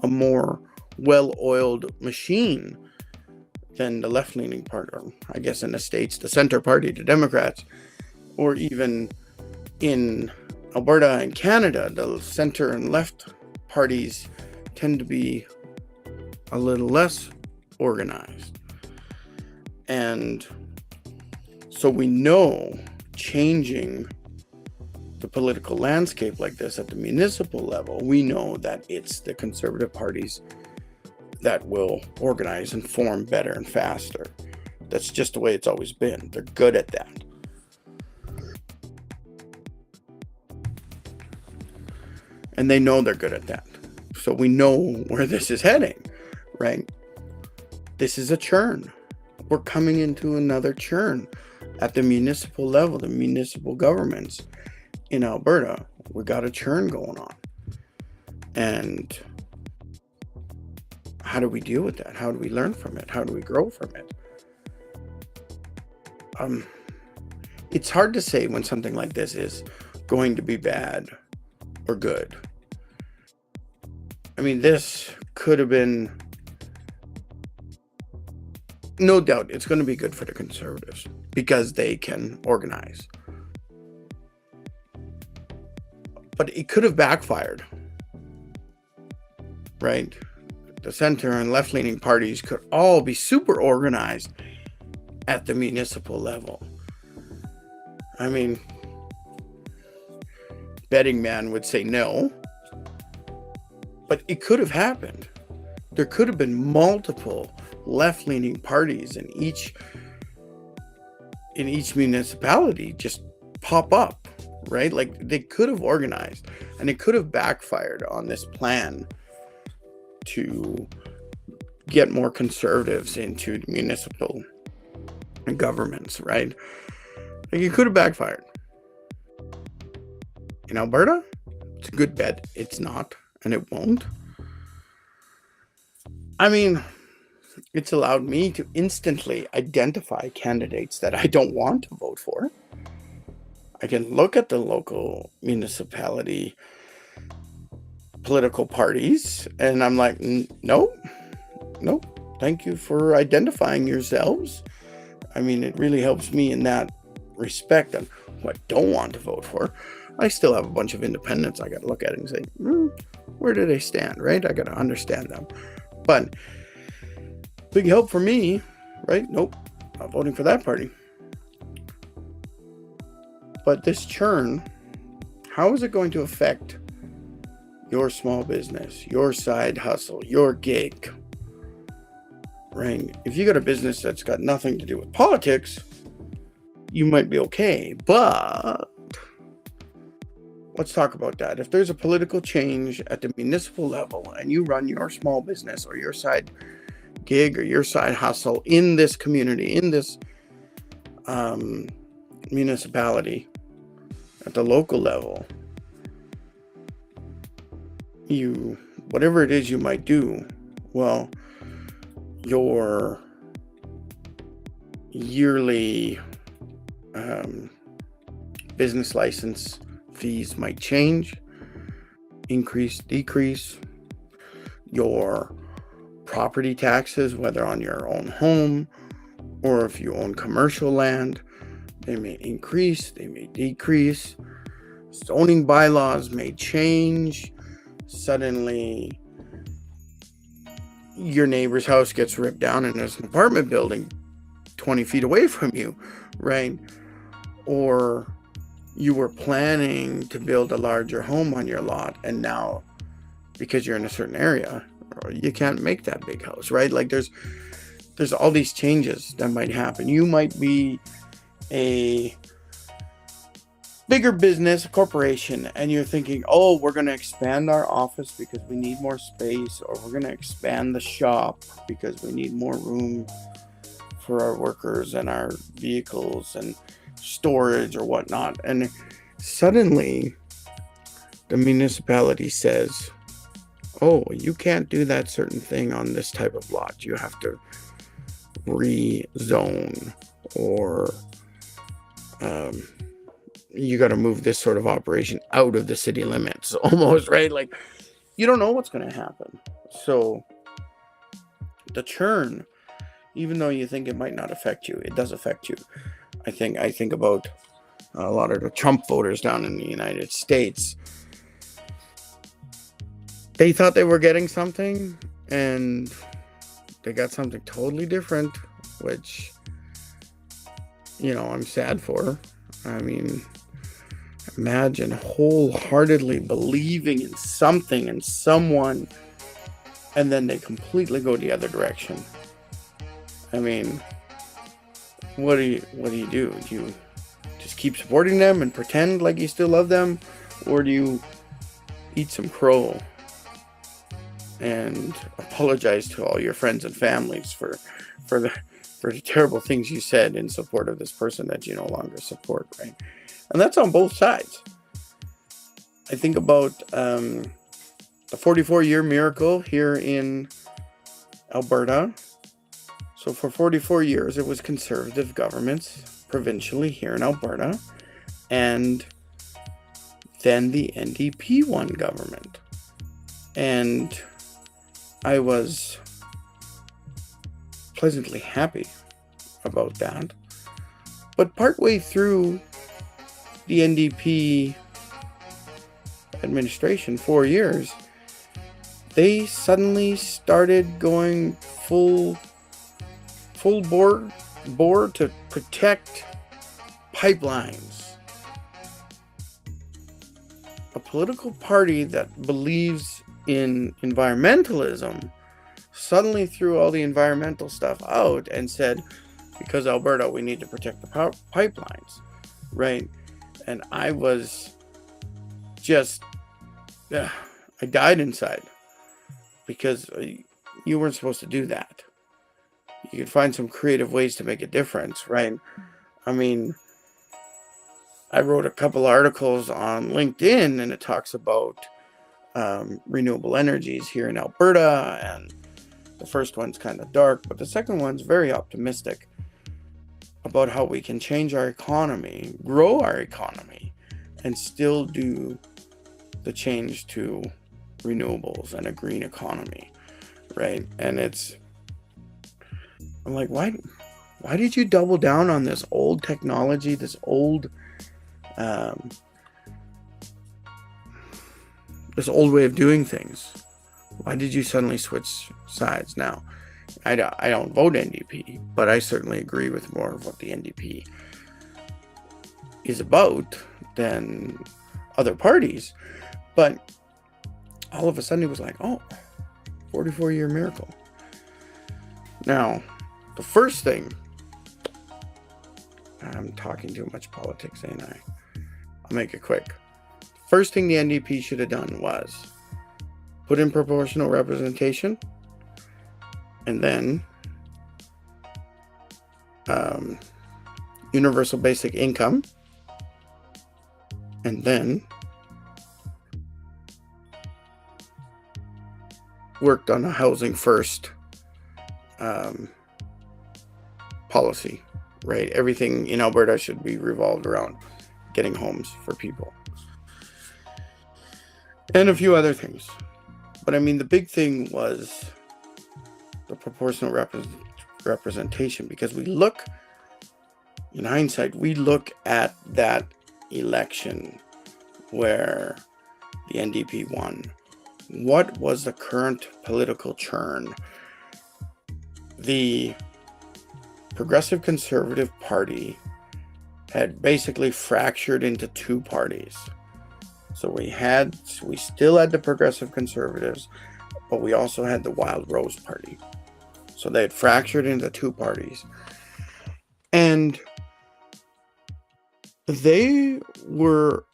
a more well-oiled machine than the left-leaning party, or I guess in the States, the center party, the Democrats, or even in Alberta and Canada, the center and left parties tend to be a little less organized. And so we know changing the political landscape like this at the municipal level, we know that it's the conservative parties that will organize and form better and faster. That's just the way it's always been. They're good at that. And they know they're good at that. So we know where this is heading, right? This is a churn. We're coming into another churn at the municipal level, the municipal governments in Alberta. We got a churn going on. And how do we deal with that? How do we learn from it? How do we grow from it? It's hard to say when something like this is going to be bad or good. I mean, this could have been, no doubt, it's going to be good for the conservatives because they can organize. But it could have backfired, right? The center and left-leaning parties could all be super organized at the municipal level. I mean, betting man would say no, but it could have happened. There could have been multiple left-leaning parties in each municipality just pop up, right? Like they could have organized, and it could have backfired on this plan to get more conservatives into municipal governments, right? Like, it could have backfired. In Alberta, it's a good bet it's not, and it won't. I mean, it's allowed me to instantly identify candidates that I don't want to vote for. I can look at the local municipality political parties, and I'm like, no, thank you for identifying yourselves. I mean, it really helps me in that respect on who I don't want to vote for. I still have a bunch of independents I got to look at and say, where do they stand, right? I got to understand them. But big help for me, right? Nope, not voting for that party. But this churn, how is it going to affect your small business, your side hustle, your gig, right? If you got a business that's got nothing to do with politics, you might be okay. But let's talk about that. If there's a political change at the municipal level and you run your small business or your side gig or your side hustle in this community, in this municipality at the local level, whatever it is you might do, well, your yearly business license fees might change, increase, decrease. Your property taxes, whether on your own home or if you own commercial land, they may increase, they may decrease. Zoning bylaws may change. Suddenly, your neighbor's house gets ripped down and there's an apartment building 20 feet away from you, right? Or you were planning to build a larger home on your lot, and now, because you're in a certain area, you can't make that big house, right? Like, there's all these changes that might happen. You might be a bigger business, a corporation, and you're thinking, oh, we're going to expand our office because we need more space, or we're going to expand the shop because we need more room for our workers and our vehicles and storage or whatnot. And suddenly the municipality says, oh, you can't do that certain thing on this type of lot. You have to rezone, or you got to move this sort of operation out of the city limits, almost, right? Like, you don't know what's going to happen. So the churn, even though you think it might not affect you, it does affect you. I think about a lot of the Trump voters down in the United States. They thought they were getting something, and they got something totally different, which, I'm sad for. I mean, imagine wholeheartedly believing in something and someone, and then they completely go the other direction. I mean, what do you do? Do you just keep supporting them and pretend like you still love them, or do you eat some crow and apologize to all your friends and families for the terrible things you said in support of this person that you no longer support, right? And that's on both sides. I think about the 44-year miracle here in Alberta. So for 44 years, it was conservative governments provincially here in Alberta, and then the NDP won government. And I was pleasantly happy about that. But partway through the NDP administration, 4 years, they suddenly started going full bore to protect pipelines. A political party that believes in environmentalism suddenly threw all the environmental stuff out and said, because Alberta, we need to protect the pipelines, right? And I was just, I died inside, because you weren't supposed to do that. You could find some creative ways to make a difference, right? I mean, I wrote a couple articles on LinkedIn, and it talks about renewable energies here in Alberta, and the first one's kind of dark, but the second one's very optimistic about how we can change our economy, grow our economy, and still do the change to renewables and a green economy, right? And I'm like, why did you double down on this old technology, this old way of doing things? Why did you suddenly switch sides now? I don't vote NDP, but I certainly agree with more of what the NDP is about than other parties. But all of a sudden it was like, oh, 44-year miracle. Now, the first thing, I'm talking too much politics, ain't I? I'll make it quick. First thing the NDP should have done was put in proportional representation, and then universal basic income, and then worked on a housing first policy, right? Everything in Alberta should be revolved around getting homes for people. And a few other things. But I mean, the big thing was the proportional representation, because we look, in hindsight, we look at that election where the NDP won. What was the current political churn? The Progressive Conservative Party had basically fractured into two parties. So we still had the Progressive Conservatives, but we also had the Wild Rose Party. So they had fractured into two parties. And they were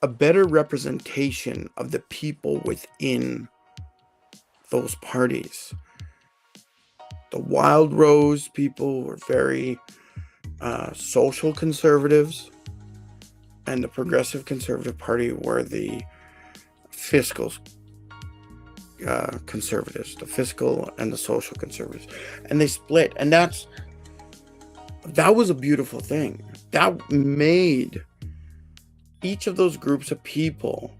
a better representation of the people within those parties. The Wild Rose people were very social conservatives, and the Progressive Conservative Party were the fiscal conservatives, the fiscal and the social conservatives, and they split. And that was a beautiful thing. That made each of those groups of people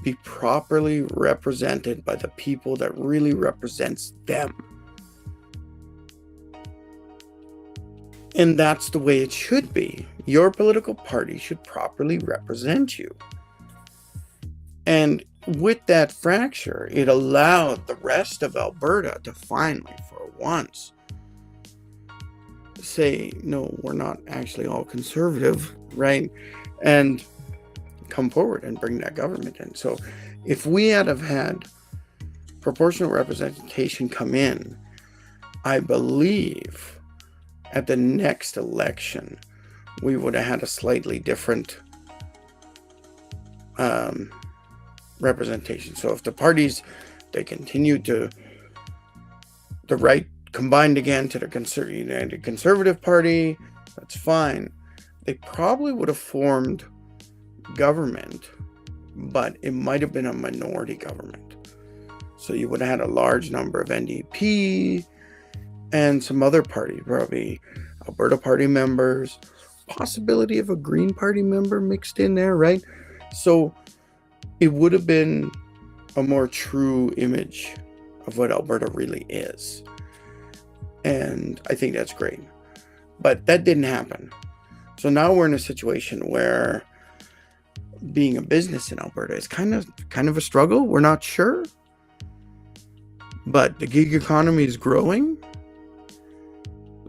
be properly represented by the people that really represents them. And that's the way it should be. Your political party should properly represent you. And with that fracture, it allowed the rest of Alberta to finally, for once, say, no, we're not actually all conservative, right? And come forward and bring that government in. So if we had have had proportional representation come in, I believe at the next election, we would have had a slightly different representation. So if the parties, they continued to, the right combined again to the United Conservative Party, that's fine. They probably would have formed government, but it might have been a minority government. So you would have had a large number of NDP and some other party, probably Alberta Party members, possibility of a Green Party member mixed in there, right? So it would have been a more true image of what Alberta really is. And I think that's great. But that didn't happen. So now we're in a situation where being a business in Alberta is kind of a struggle. We're not sure. But the gig economy is growing.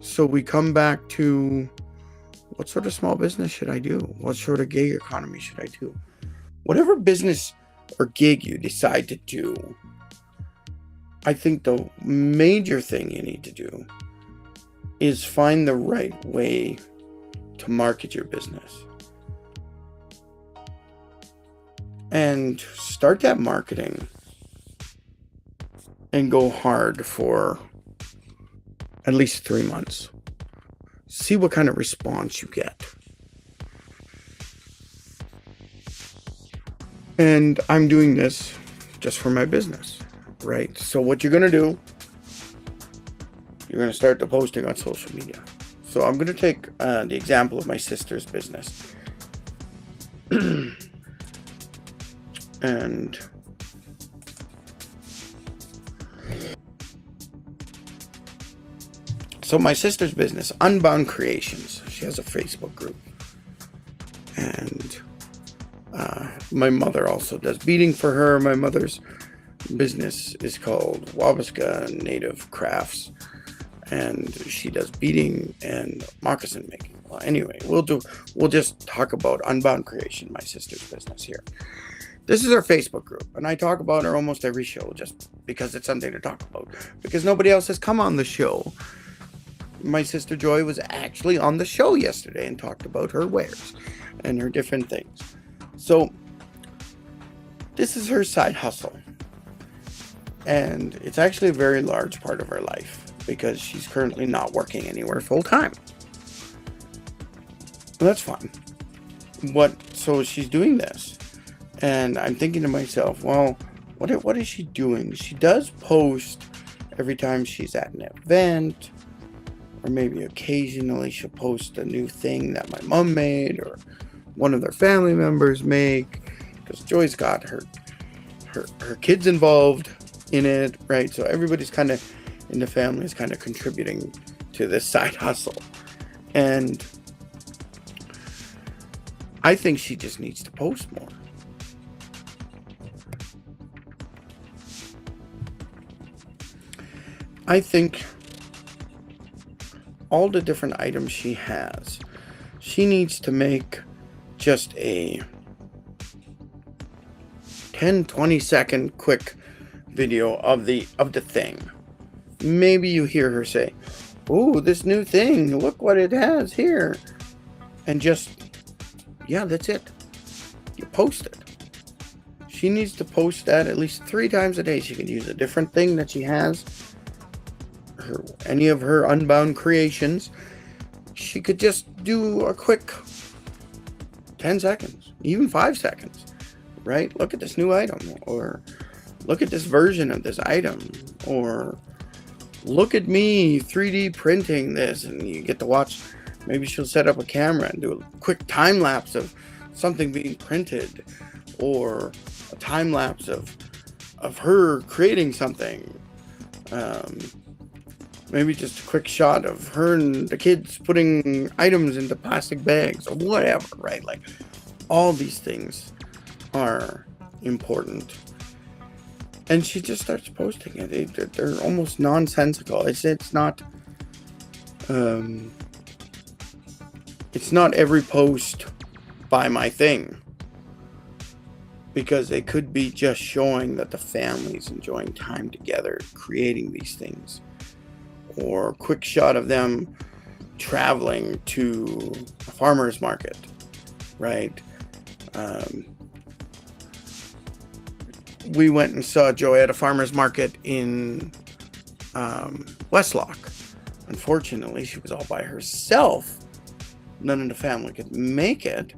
So we come back to, what sort of small business should I do? What sort of gig economy should I do? Whatever business or gig you decide to do, I think the major thing you need to do is find the right way to market your business. And start that marketing and go hard for at least 3 months. See what kind of response you get. And I'm doing this just for my business, right? So what you're going to do, you're going to start the posting on social media. So I'm going to take the example of my sister's business. And so my sister's business, Unbound Creations, she has a Facebook group. And my mother also does beading for her. My mother's business is called Wabasca Native Crafts, and she does beading and moccasin making. Well, anyway, we'll just talk about Unbound Creation, my sister's business here. This is our Facebook group, and I talk about her almost every show just because it's something to talk about, because nobody else has come on the show. My sister Joy was actually on the show yesterday and talked about her wares and her different things. So this is her side hustle, and it's actually a very large part of her life because she's currently not working anywhere full time. Well, that's fine. So she's doing this, and I'm thinking to myself, well, what is she doing? She does post every time she's at an event, or maybe occasionally she'll post a new thing that my mom made or one of their family members make, because Joy's got her kids involved in it, right? So everybody's kind of in the family is kind of contributing to this side hustle. And I think she just needs to post more. I think all the different items she has, she needs to make just a 10-20 second quick video of the thing. Maybe you hear her say, "Oh, this new thing, look what it has here." And just, yeah, that's it. You post it. She needs to post that at least 3 times a day. She can use a different thing that she has. Any of her Unbound creations. She could just do a quick 10 seconds, even 5 seconds, right? Look at this new item, or look at this version of this item, or look at me 3D printing this. And you get to watch. Maybe she'll set up a camera and do a quick time lapse of something being printed, or a time lapse of her creating something. Maybe just a quick shot of her and the kids putting items into plastic bags or whatever, right? Like, all these things are important. And she just starts posting it. They're almost nonsensical. It's not every post buy my thing, because it could be just showing that the family's enjoying time together creating these things, or a quick shot of them traveling to a farmer's market, right? We went and saw Joy at a farmer's market in Westlock. Unfortunately, she was all by herself. None of the family could make it,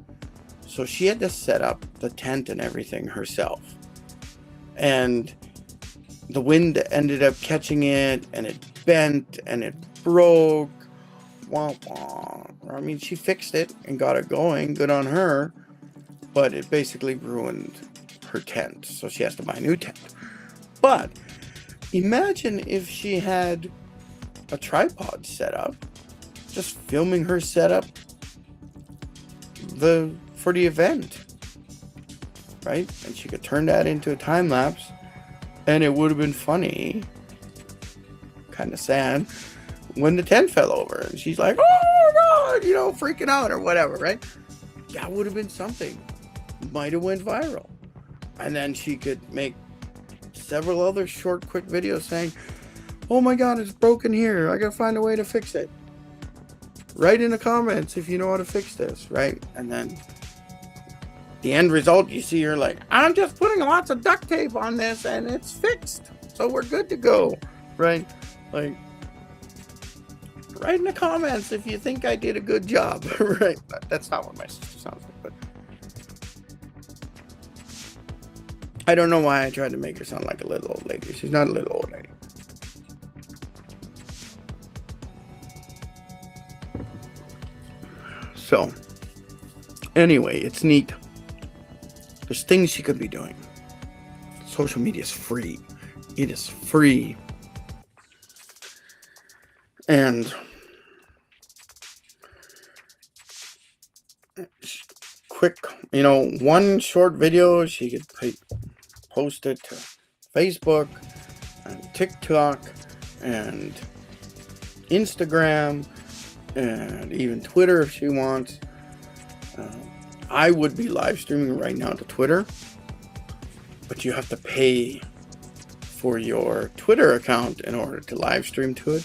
so she had to set up the tent and everything herself. And the wind ended up catching it, and it bent, and it broke. Wah, wah. I mean, she fixed it and got it going. Good on her. But it basically ruined her tent, so she has to buy a new tent. But imagine if she had a tripod set up, just filming her setup for the event, right? And she could turn that into a time lapse, and it would have been funny, kind of sad, when the tent fell over and she's like, "Oh God," freaking out or whatever, right? That would have been something. Might have went viral. And then she could make several other short, quick videos saying, "Oh my God, it's broken here. I gotta find a way to fix it. Write in the comments if you know how to fix this," right? And then the end result, you see her like, "I'm just putting lots of duct tape on this and it's fixed." So we're good to go, right? Like, write in the comments if you think I did a good job, right? That's not what my sister sounds like, but I don't know why I tried to make her sound like a little old lady. She's not a little old lady. So, anyway, it's neat. There's things she could be doing. Social media is free. It is free. And quick, one short video, she could post it to Facebook and TikTok and Instagram and even Twitter if she wants. I would be live streaming right now to Twitter, but you have to pay for your Twitter account in order to live stream to it.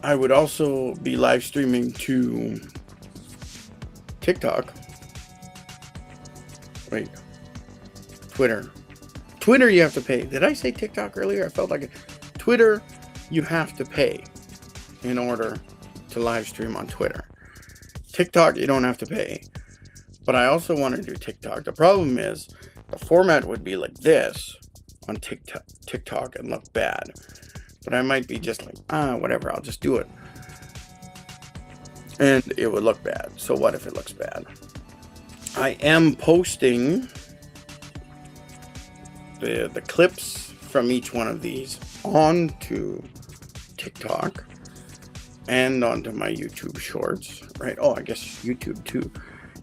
I would also be live streaming to TikTok. Wait, Twitter. Twitter you have to pay. Did I say TikTok earlier? I felt like it. Twitter you have to pay in order to live stream on Twitter. TikTok you don't have to pay. But I also want to do TikTok. The problem is the format would be like this on TikTok and look bad. But I might be just like, whatever, I'll just do it. And it would look bad. So what if it looks bad? I am posting the clips from each one of these onto TikTok and onto my YouTube shorts, right? Oh, I guess YouTube too.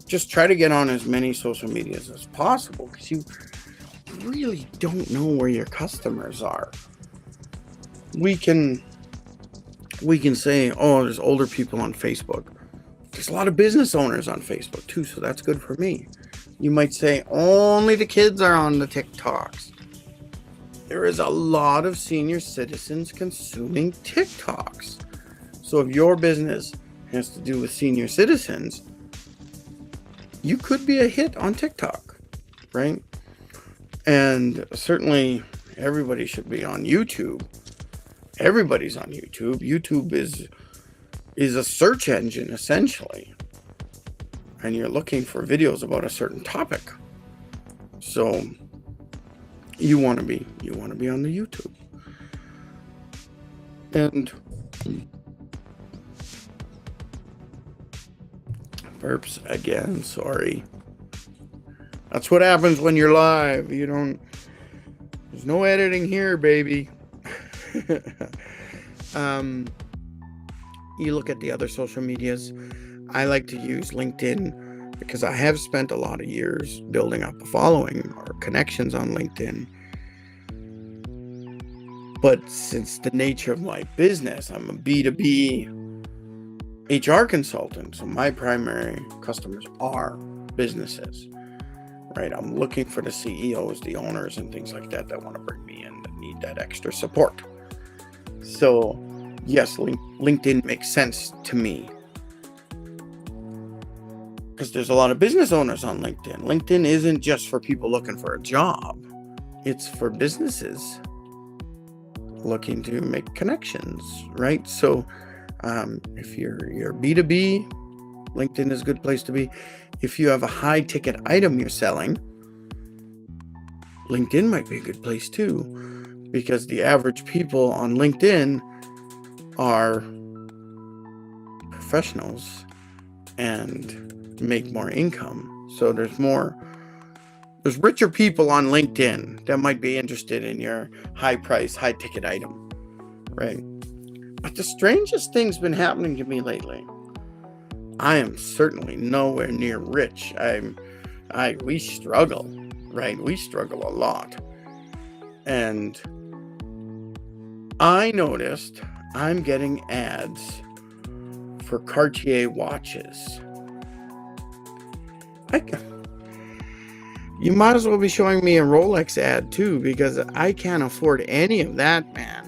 Just try to get on as many social medias as possible because you really don't know where your customers are. We can say, oh, there's older people on Facebook. There's a lot of business owners on Facebook too, so that's good for me. You might say only the kids are on the TikToks. There is a lot of senior citizens consuming TikToks. So if your business has to do with senior citizens, you could be a hit on TikTok, right? And certainly everybody should be on YouTube. Everybody's on YouTube. YouTube is a search engine essentially. And you're looking for videos about a certain topic. So you want to be on the YouTube. And burps again, sorry. That's what happens when you're live. There's no editing here, baby. You look at the other social medias. I like to use LinkedIn because I have spent a lot of years building up a following or connections on LinkedIn. But since the nature of my business, I'm a B2B HR consultant, so my primary customers are businesses, right? I'm looking for the CEOs, the owners, and things like that want to bring me in, that need that extra support. So yes, LinkedIn makes sense to me because there's a lot of business owners on LinkedIn. LinkedIn isn't just for people looking for a job. It's for businesses looking to make connections, right? So if you're B2B, LinkedIn is a good place to be. If you have a high ticket item you're selling, LinkedIn might be a good place too, because the average people on LinkedIn are professionals and make more income. So there's richer people on LinkedIn that might be interested in your high price, high ticket item, right? But the strangest thing's been happening to me lately. I am certainly nowhere near rich. We struggle, right? We struggle a lot. And I noticed I'm getting ads for Cartier watches. You might as well be showing me a Rolex ad too, because I can't afford any of that, man.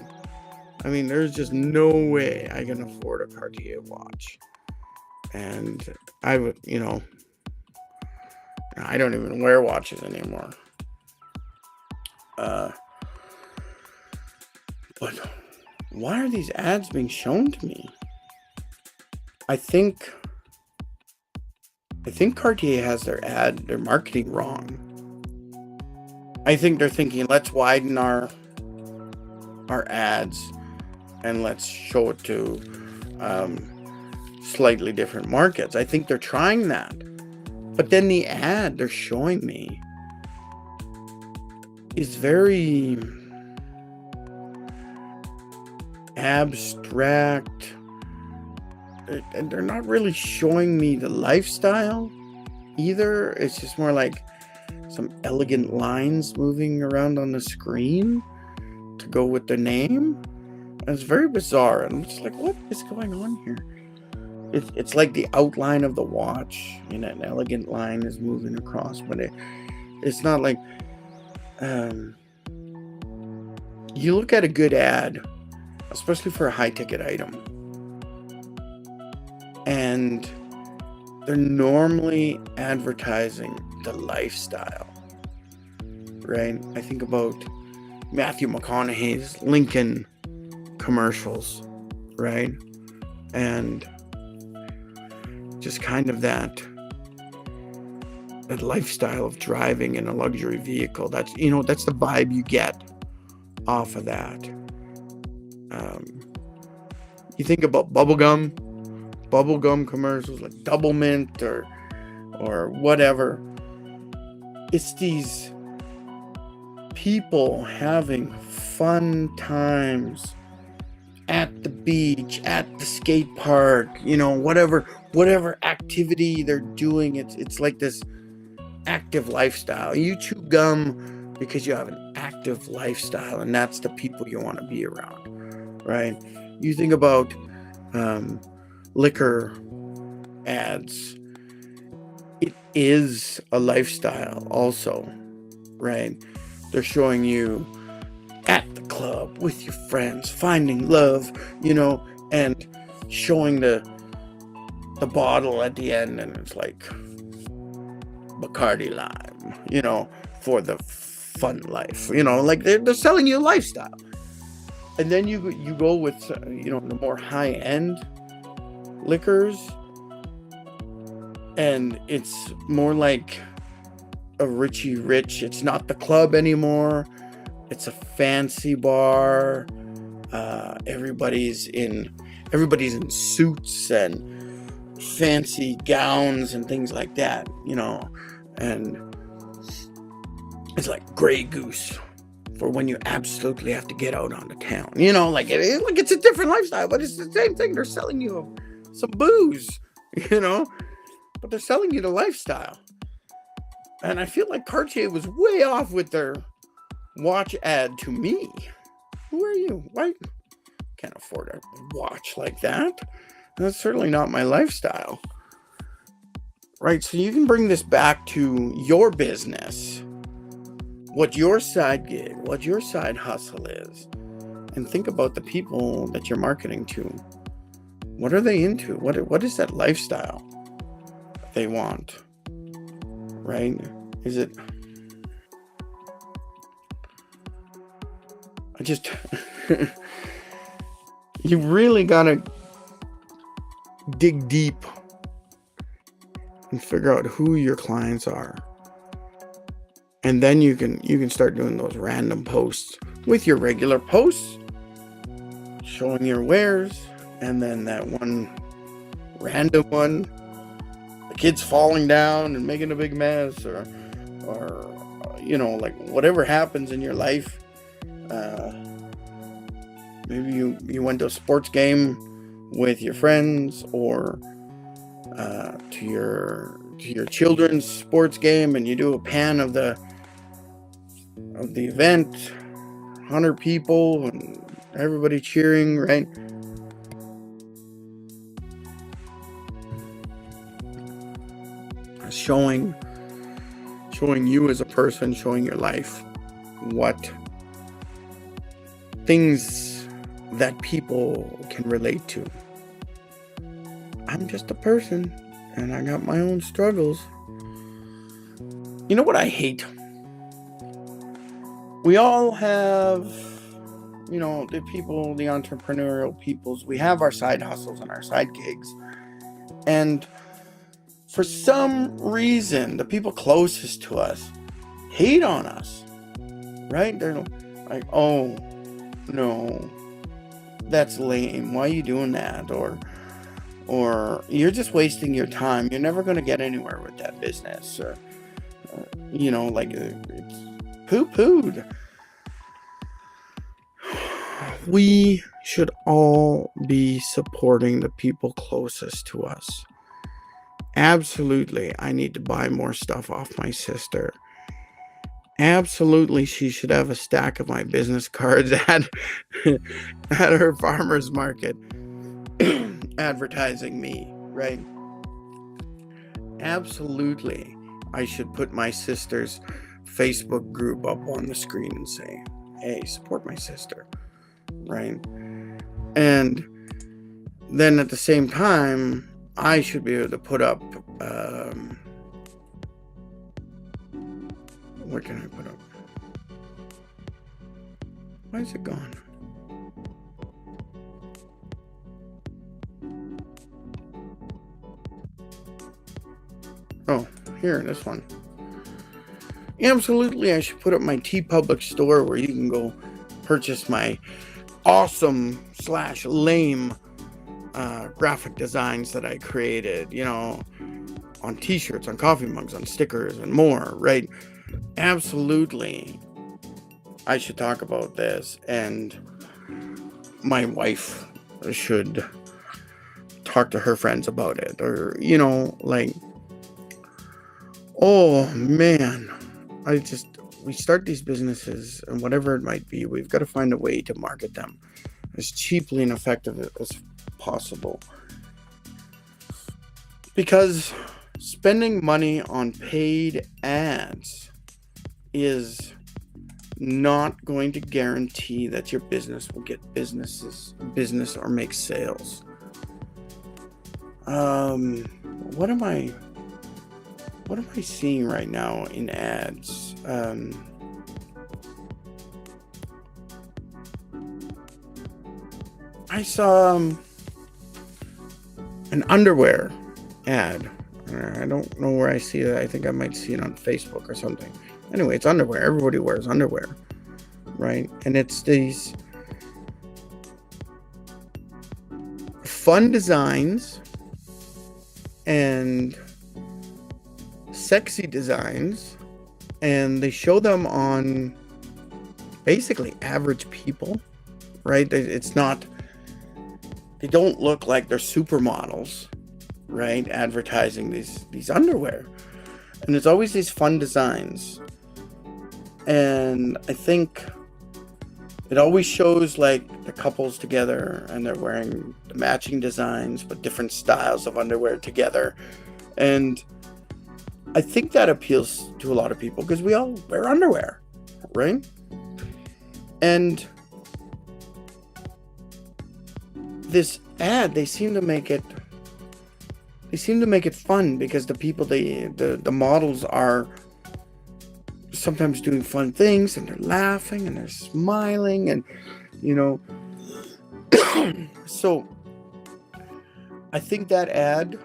I mean, there's just no way I can afford a Cartier watch. And I would, I don't even wear watches anymore. But why are these ads being shown to me? I think Cartier has their marketing wrong. I think they're thinking, let's widen our ads and let's show it to slightly different markets. I think they're trying that. But then the ad they're showing me is very abstract. And they're not really showing me the lifestyle either. It's just more like some elegant lines moving around on the screen to go with the name. And it's very bizarre. And I'm just like, what is going on here? It's like the outline of the watch, an elegant line is moving across, but it's not like you look at a good ad, especially for a high-ticket item, and they're normally advertising the lifestyle, right? I think about Matthew McConaughey's Lincoln commercials, right? And just kind of that lifestyle of driving in a luxury vehicle. That's the vibe you get off of that. You think about bubblegum commercials like Double Mint or whatever. It's these people having fun times at the beach, at the skate park, whatever activity they're doing. It's like this active lifestyle. You chew gum because you have an active lifestyle, and that's the people you want to be around, right? You think about liquor ads. It is a lifestyle also, right? They're showing you at the club with your friends, finding love, and showing the bottle at the end, and it's like Bacardi Lime, for the fun life, like they're selling you a lifestyle. And then you go with, the more high-end liquors, and it's more like a Richie Rich. It's not the club anymore. It's a fancy bar. Everybody's in suits and fancy gowns and things like that, and it's like Grey Goose for when you absolutely have to get out onto town, like it's a different lifestyle, but it's the same thing. They're selling you some booze, but they're selling you the lifestyle. And I feel like Cartier was way off with their watch ad to me. Who are you? Why can't afford a watch like that? That's certainly not my lifestyle. Right, so you can bring this back to your business, what your side gig, what your side hustle is, and think about the people that you're marketing to. What are they into? What is that lifestyle they want? Right? Is it... you really gotta dig deep and figure out who your clients are. And then you can start doing those random posts with your regular posts, showing your wares, and then that one random one, the kid's falling down and making a big mess, or like whatever happens in your life. Maybe you went to a sports game with your friends, or to your children's sports game, and you do a pan of the event, 100 people and everybody cheering, right? Showing you as a person, showing your life, what things that people can relate to. I'm just a person, and I got my own struggles. You know what I hate? we all have, the people, the entrepreneurial peoples, we have our side hustles and our side gigs. And for some reason, the people closest to us hate on us, right? They're like, oh, no, that's lame. Why are you doing that? Or you're just wasting your time. You're never going to get anywhere with that business. Or it's poo-pooed. We should all be supporting the people closest to us. Absolutely, I need to buy more stuff off my sister. Absolutely, she should have a stack of my business cards at her farmer's market advertising me, right? Absolutely, I should put my sister's Facebook group up on the screen and say, hey, support my sister, right? And then at the same time, I should be able to put up, what can I put up? Why is it gone? Oh, here, this one. Absolutely, I should put up my TeePublic store where you can go purchase my awesome / lame graphic designs that I created, on t-shirts, on coffee mugs, on stickers, and more, right? Absolutely, I should talk about this, and my wife should talk to her friends about it, or, oh man, we start these businesses, and whatever it might be, we've got to find a way to market them as cheaply and effective as possible. Because spending money on paid ads is not going to guarantee that your business will get business or make sales. What am I seeing right now in ads? I saw an underwear ad. I don't know where I see it. I think I might see it on Facebook or something. Anyway, it's underwear. Everybody wears underwear, right? And it's these fun designs and sexy designs, and they show them on basically average people, right? They don't look like they're supermodels, right? Advertising these underwear. And there's always these fun designs. And I think it always shows like the couples together and they're wearing the matching designs but different styles of underwear together. And I think that appeals to a lot of people because we all wear underwear, right? And this ad, they seem to make it fun because the people, the models are sometimes doing fun things and they're laughing and they're smiling and so I think that ad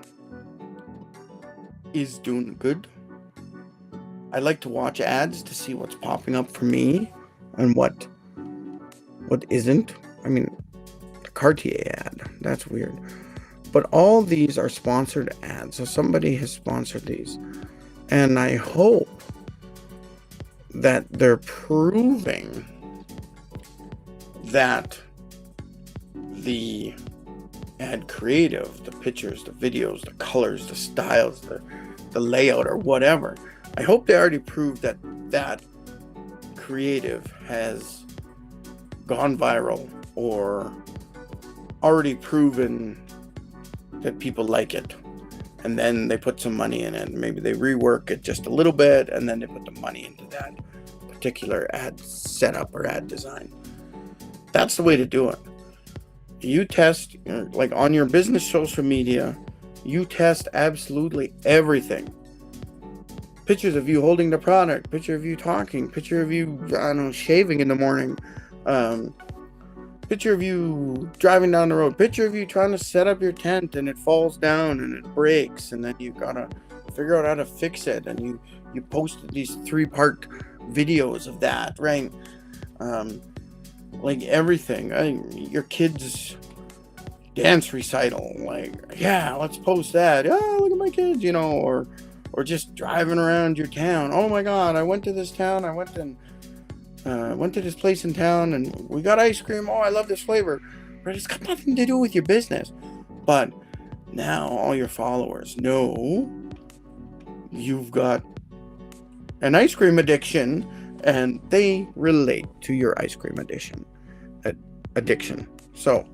is doing good. I like to watch ads to see what's popping up for me and what isn't. I mean, the Cartier ad, that's weird. But all these are sponsored ads. So somebody has sponsored these. And I hope that they're proving that the ad creative, the pictures, the videos, the colors, the styles, the layout or whatever, I hope they already proved that creative has gone viral or already proven that people like it, and then they put some money in it. Maybe they rework it just a little bit, and then they put the money into that particular ad setup or ad design. That's the way to do it. You test, like on your business social media, you test absolutely everything. pictures of you holding the product, picture of you talking, picture of you, I don't know, shaving in the morning, picture of you driving down the road, picture of you trying to set up your tent and it falls down and it breaks, and then you gotta figure out how to fix it, and you posted these 3-part videos of that, right? Like everything. Your kids' dance recital, like, yeah, let's post that. Oh, look at my kids, or just driving around your town. Oh my God, I went to this town. I went to this place in town and we got ice cream. Oh, I love this flavor. But it's got nothing to do with your business. But now all your followers know you've got an ice cream addiction, and they relate to your ice cream addiction. So,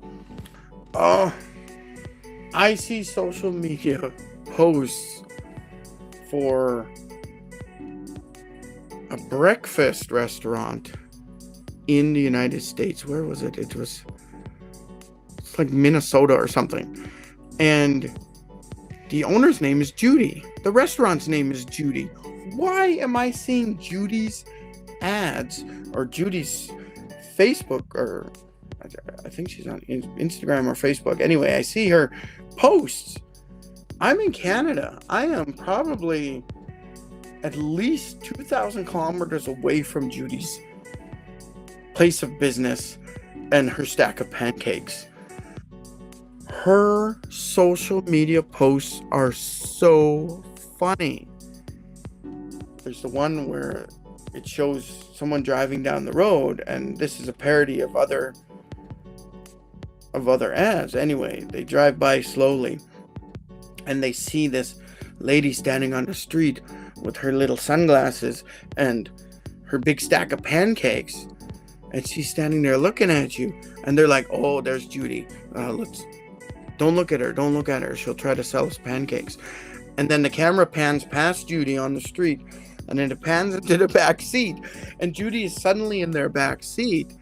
I see social media posts for a breakfast restaurant in the United States. Where was it? It's like Minnesota or something. And the owner's name is Judy. The restaurant's name is Judy. Why am I seeing Judy's ads or Judy's Facebook, or I think she's on Instagram or Facebook. Anyway, I see her posts. I'm in Canada. I am probably at least 2,000 kilometers away from Judy's place of business and her stack of pancakes. Her social media posts are so funny. There's the one where it shows someone driving down the road, and this is a parody of other ads. Anyway, they drive by slowly and they see this lady standing on the street with her little sunglasses and her big stack of pancakes, and she's standing there looking at you, and they're like, oh, there's Judy, don't look at her, she'll try to sell us pancakes. And then the camera pans past Judy on the street, and then it pans into the back seat, and Judy is suddenly in their back seat,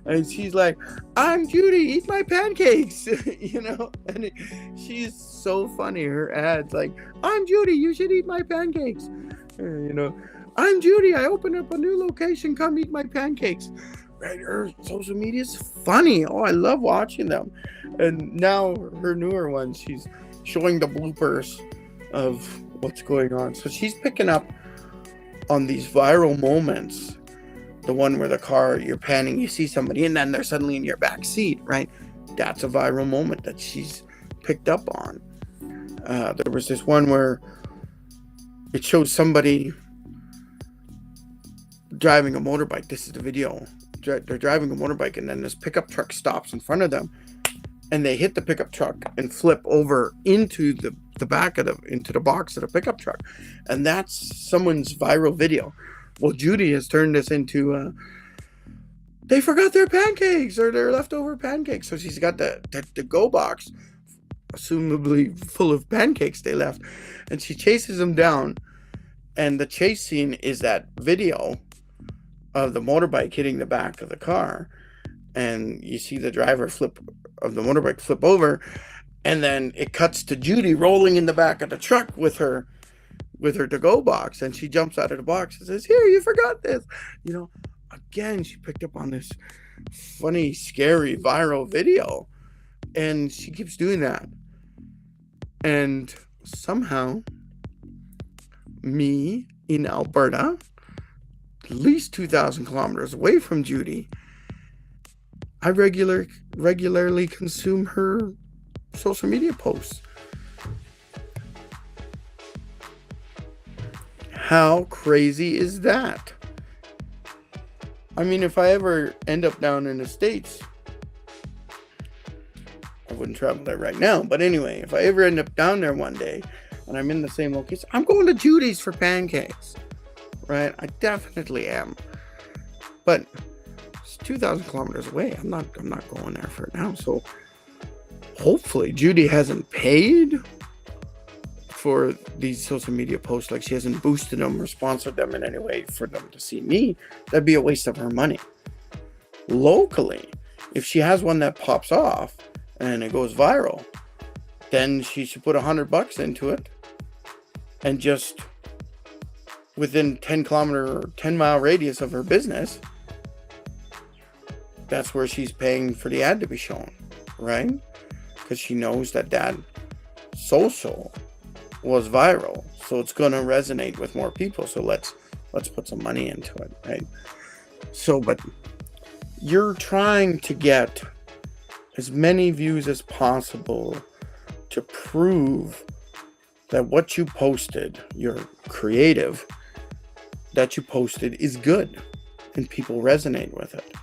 and she's like, I'm Judy, eat my pancakes. And she's so funny. Her ads, like, I'm Judy, you should eat my pancakes. I'm Judy, I opened up a new location, come eat my pancakes. Right? Her social media is funny. Oh, I love watching them. And now her newer ones, she's showing the bloopers of what's going on. So she's picking up on these viral moments. The one where the car, you're panning, you see somebody, and then they're suddenly in your back seat, right? That's a viral moment that she's picked up on. There was this one where it shows somebody driving a motorbike. This is the video. They're driving a motorbike, and then this pickup truck stops in front of them, and they hit the pickup truck and flip over into the back of into the box of the pickup truck. And that's someone's viral video. Well, Judy has turned this into they forgot their pancakes or their leftover pancakes. So she's got the go box, assumably full of pancakes they left, and she chases them down. And the chase scene is that video of the motorbike hitting the back of the car, and you see the driver of the motorbike flip over, and then it cuts to Judy rolling in the back of the truck with her to-go box, and she jumps out of the box and says, here, you forgot this. Again, she picked up on this funny, scary, viral video, and she keeps doing that. And somehow, me in Alberta, at least 2,000 kilometers away from Judy, I regularly consume her social media posts. How crazy is that? I mean, if I ever end up down in the States, I wouldn't travel there right now, but anyway, if I ever end up down there one day and I'm in the same location, I'm going to Judy's for pancakes, right? I definitely am. But it's 2,000 kilometers away. I'm not going there for it now. So hopefully Judy hasn't paid for these social media posts, like she hasn't boosted them or sponsored them in any way for them to see me. That'd be a waste of her money. Locally, if she has one that pops off and it goes viral, then she should put $100 into it and just within 10 mile radius of her business, that's where she's paying for the ad to be shown, right? Because she knows that social was viral, so it's going to resonate with more people. So let's put some money into it, right? So, but you're trying to get as many views as possible to prove that what you posted, your creative that you posted, is good and people resonate with it.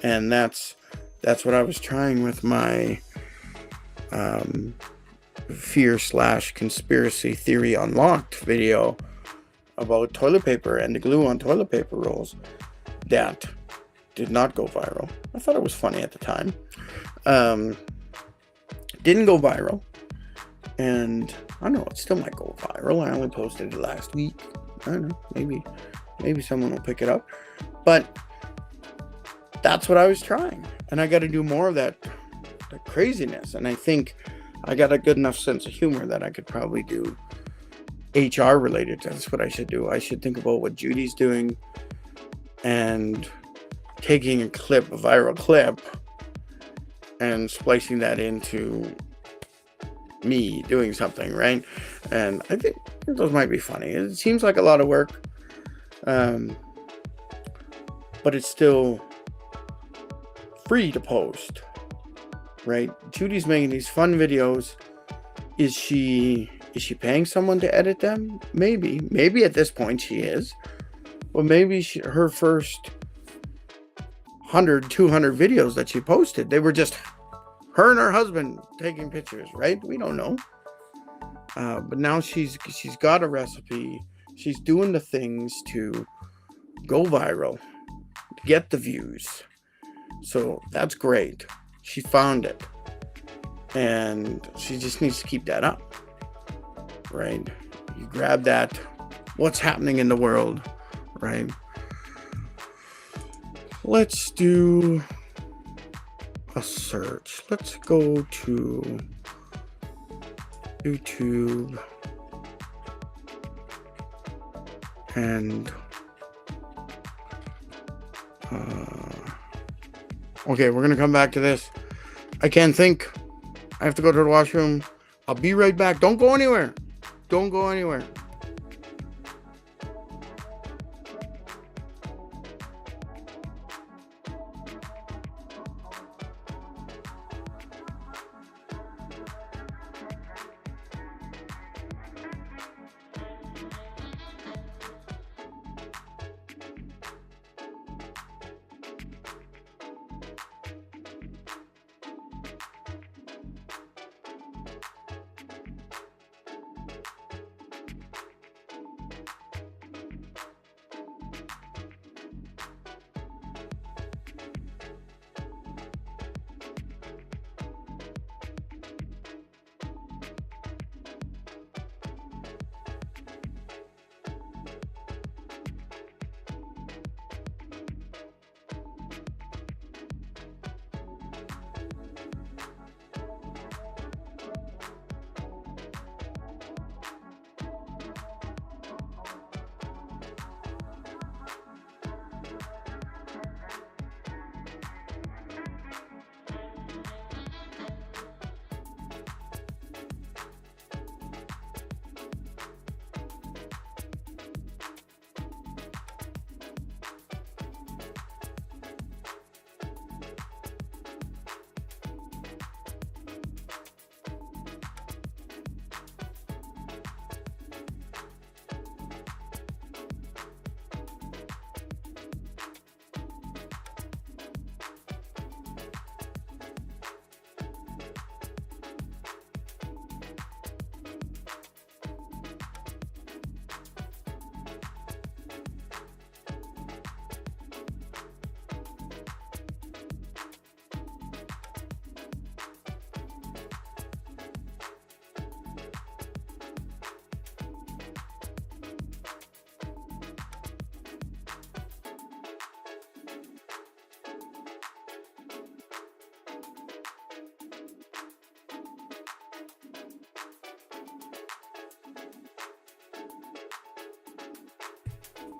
And that's what I was trying with my fear/conspiracy theory unlocked video about toilet paper and the glue on toilet paper rolls. That did not go viral. I thought it was funny at the time. Didn't go viral. And I don't know, it still might go viral. I only posted it last week. I don't know, maybe someone will pick it up. But that's what I was trying. And I got to do more of that craziness. And I think I got a good enough sense of humor that I could probably do HR related. That's what I should do. I should think about what Judy's doing and taking a viral clip, and splicing that into me doing something, right? And I think those might be funny. It seems like a lot of work, but it's still free to post, right? Judy's making these fun videos. Is she paying someone to edit them? Maybe at this point she is. Well, maybe her first 100, 200 videos that she posted, they were just her and her husband taking pictures, right? We don't know. But now she's got a recipe. She's doing the things to go viral, to get the views. So that's great. She found it. And she just needs to keep that up, right? You grab that, what's happening in the world, right? Let's do a search. Let's go to YouTube and okay, we're gonna come back to this. I can't think. I have to go to the washroom. I'll be right back. Don't go anywhere. Don't go anywhere.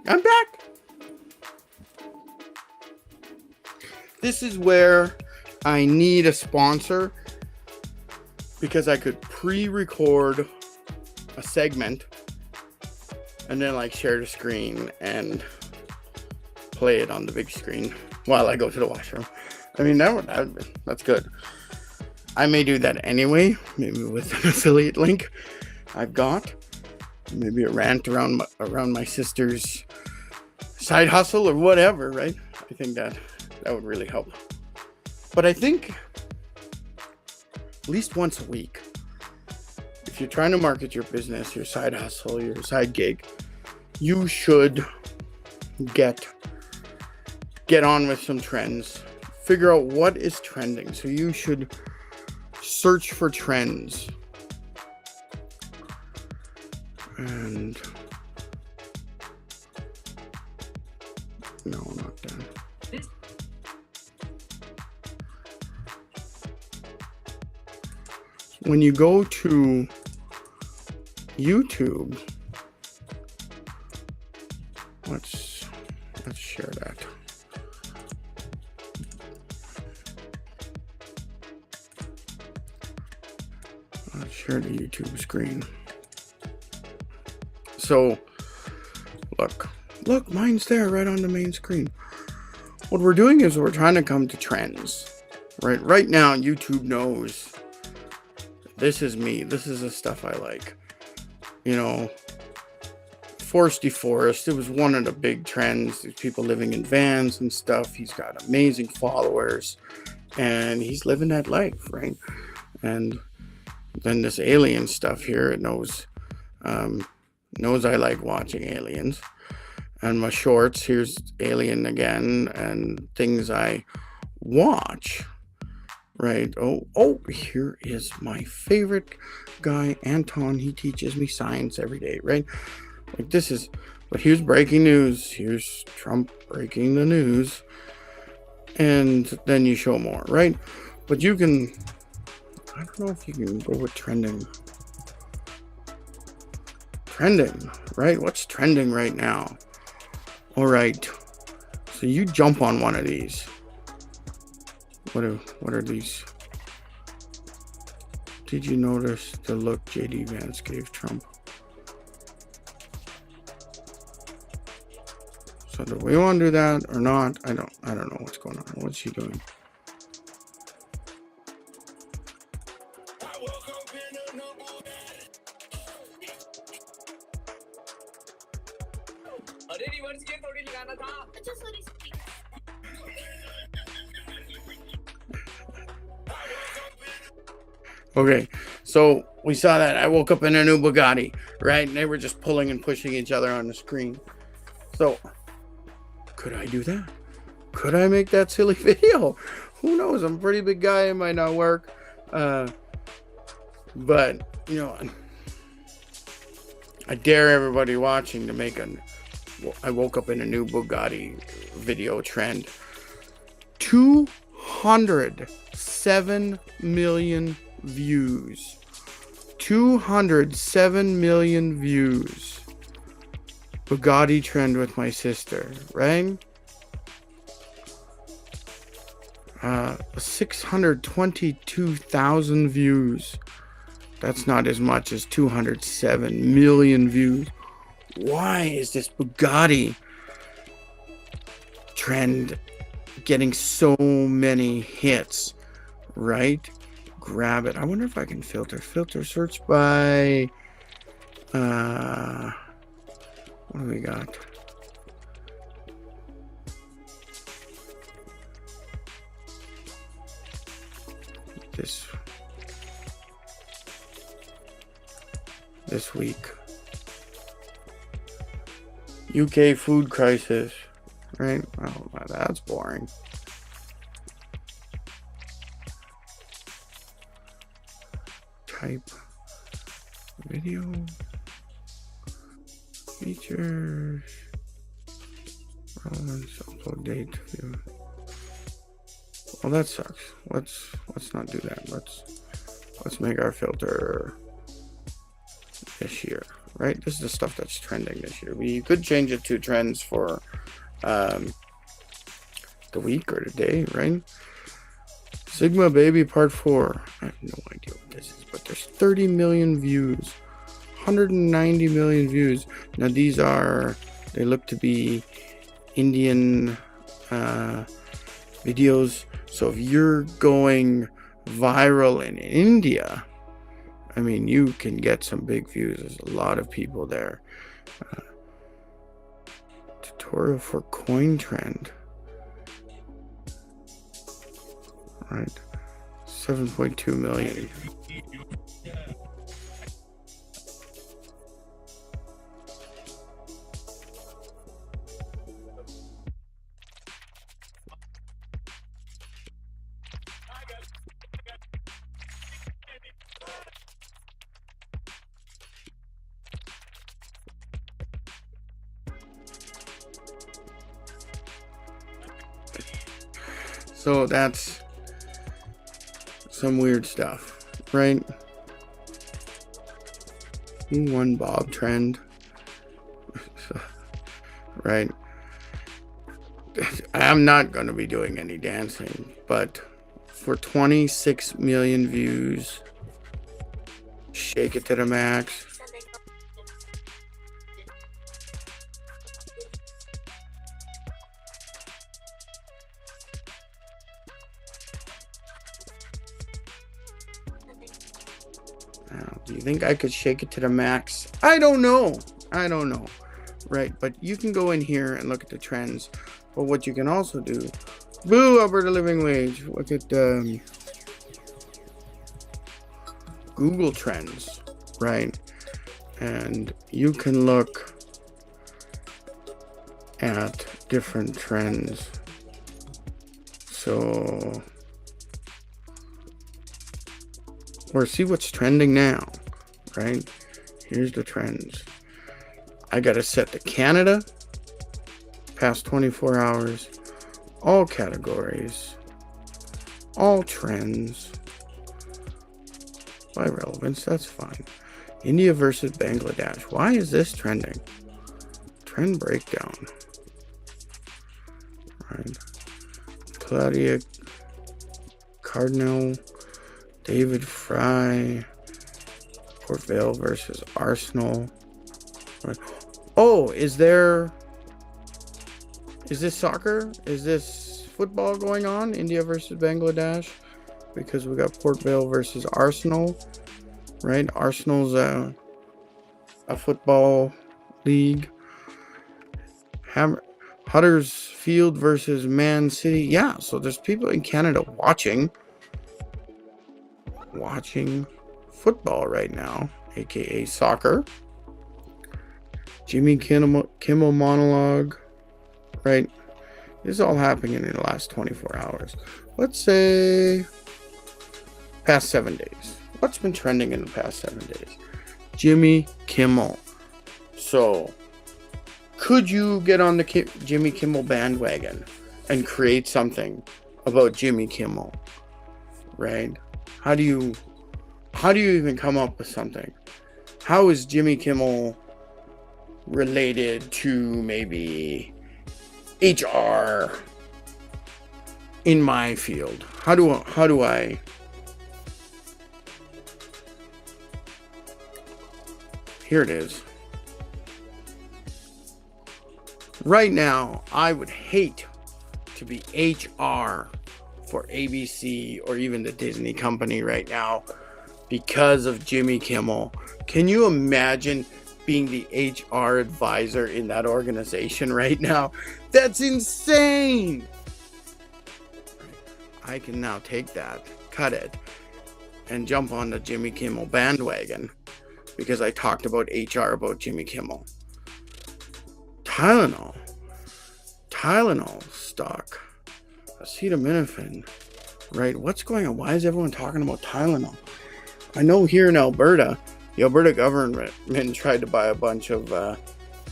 I'm back. This is where I need a sponsor because I could pre-record a segment and then like share the screen and play it on the big screen while I go to the washroom. I mean, that's good. I may do that anyway, maybe with an affiliate link I've got. Maybe a rant around my sister's side hustle or whatever, right? I think that would really help. But I think at least once a week, if you're trying to market your business, your side hustle, your side gig, you should get on with some trends. Figure out what is trending. So you should search for trends. And no, not that. When you go to YouTube, let's share that. Let's share the YouTube screen. So, look, mine's there right on the main screen. What we're doing is we're trying to come to trends, right? Right now, YouTube knows this is me. This is the stuff I like. You know, Foresty Forest, it was one of the big trends. There's people living in vans and stuff. He's got amazing followers, and he's living that life, right? And then this alien stuff here, it knows I like watching aliens. And my shorts, here's Alien again, and things I watch, right? Oh, here is my favorite guy, Anton. He teaches me science every day, right? Like this is, but here's breaking news. Here's Trump breaking the news. And then you show more, right? But you can, I don't know if you can go with trending. Trending, right? What's trending right now? All right. So you jump on one of these. What are these? Did you notice the look JD Vance gave Trump? So do we want to do that or not? I don't know what's going on. What's she doing? Okay, so we saw that. I woke up in a new Bugatti, right? And they were just pulling and pushing each other on the screen. So, could I do that? Could I make that silly video? Who knows? I'm a pretty big guy. It might not work. But, you know, I dare everybody watching to make I woke up in a new Bugatti video trend. 207 million views. 207 million views. Bugatti trend with my sister, right? 622,000 views. That's not as much as 207 million views. Why is this Bugatti trend getting so many hits, right? Grab it. I wonder if I can filter search by what do we got? This week. UK food crisis, right? Oh, that's boring. Type video features relevance upload date view. Well, that sucks. Let's not do that. Let's make our filter this year. right? This is the stuff that's trending this year. We could change it to trends for the week or the day, right? Sigma Baby Part 4. I have no idea what this is, but there's 30 million views. 190 million views. Now these they look to be Indian videos. So if you're going viral in India, I mean, you can get some big views. There's a lot of people there. Tutorial for coin trend. Right. 7.2 million. So that's some weird stuff, right? One bob trend, right? I'm not going to be doing any dancing, but for 26 million views, shake it to the max. Do you think I could shake it to the max? I don't know, right? But you can go in here and look at the trends. But what you can also do, boo, Alberta living wage. Look at Google Trends, right? And you can look at different trends. So, or see what's trending now, right? Here's the trends. I gotta set to Canada, past 24 hours, all categories, all trends, by relevance, that's fine. India versus Bangladesh. Why is this trending? Trend breakdown. Right. Claudia Cardinal, David Fry, Port Vale versus Arsenal. Right. Oh, is this soccer? Is this football going on? India versus Bangladesh? Because we got Port Vale versus Arsenal, right? Arsenal's a football league. Huddersfield versus Man City. Yeah, so there's people in Canada watching football right now, aka soccer. Jimmy Kimmel monologue, right? This is all happening in the last 24 hours. Let's say past 7 days. What's been trending in the past 7 days? Jimmy Kimmel. So, could you get on the Jimmy Kimmel bandwagon and create something about Jimmy Kimmel? Right? How do you even come up with something? How is Jimmy Kimmel related to maybe HR in my field? How do I here it is. Right now, I would hate to be HR for ABC or even the Disney company right now because of Jimmy Kimmel. Can you imagine being the HR advisor in that organization right now? That's insane. I can now take that, cut it, and jump on the Jimmy Kimmel bandwagon because I talked about HR about Jimmy Kimmel. Tylenol stock, acetaminophen, right? What's going on? Why is everyone talking about Tylenol? I know here in Alberta, the Alberta government tried to buy a bunch of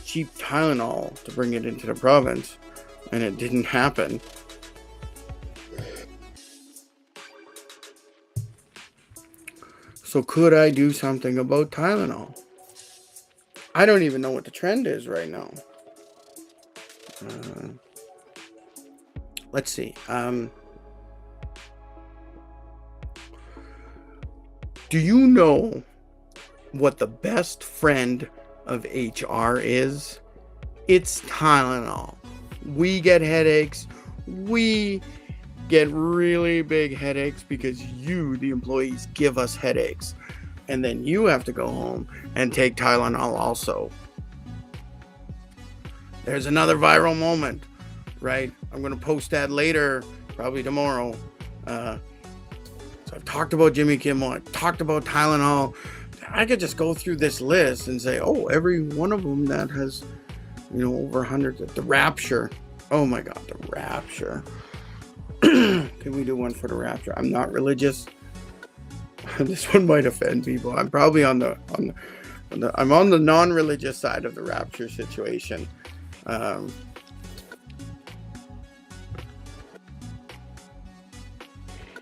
cheap Tylenol to bring it into the province, and it didn't happen. So could I do something about Tylenol? I don't even know what the trend is right now. Let's see. Do you know what the best friend of HR is? It's Tylenol. We get headaches. We get really big headaches because you, the employees, give us headaches. And then you have to go home and take Tylenol also. There's another viral moment, right? I'm going to post that later, probably tomorrow. So I've talked about Jimmy Kimmel. I've talked about Tylenol. I could just go through this list and say, oh, every one of them that has, over 100. The Rapture. Oh my God, the Rapture. Can we do one for the Rapture? I'm not religious. This one might offend people. I'm probably I'm on the non-religious side of the Rapture situation. Do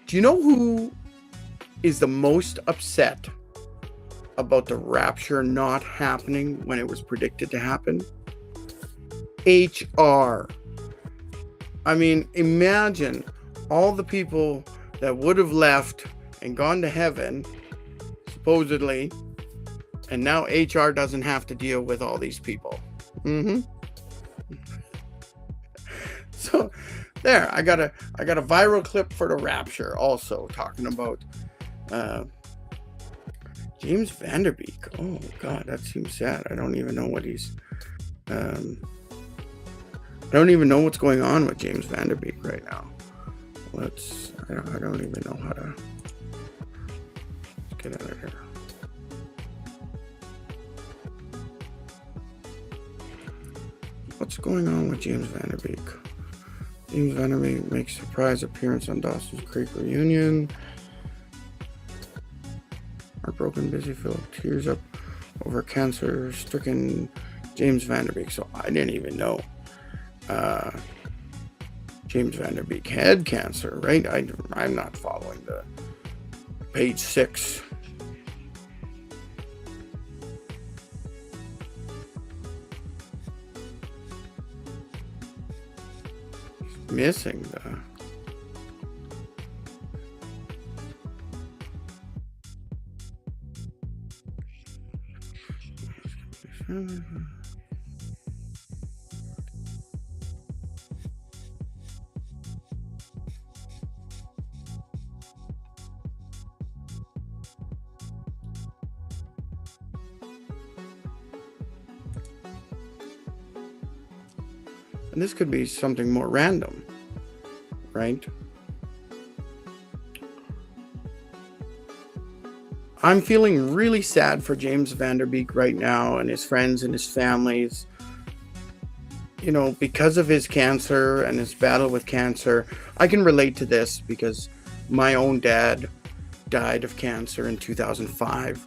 you know who is the most upset about the Rapture not happening when it was predicted to happen? HR. I mean, imagine all the people that would have left and gone to heaven, supposedly, and now HR doesn't have to deal with all these people. So there, I got a viral clip for the Rapture also, talking about James Van Der Beek. Oh God, that seems sad. I don't even know what he's I don't even know what's going on with James Van Der Beek right now. I don't even know how to get out of here. What's going on with James Van Der Beek? James Van Der Beek makes surprise appearance on Dawson's Creek reunion. Heartbroken, busy Philip tears up over cancer-stricken James Van Der Beek. So I didn't even know James Van Der Beek had cancer, right? I'm not following the page 6. Missing the and this could be something more random, right? I'm feeling really sad for James Van Der Beek right now, and his friends and his families. Because of his cancer and his battle with cancer. I can relate to this because my own dad died of cancer in 2005.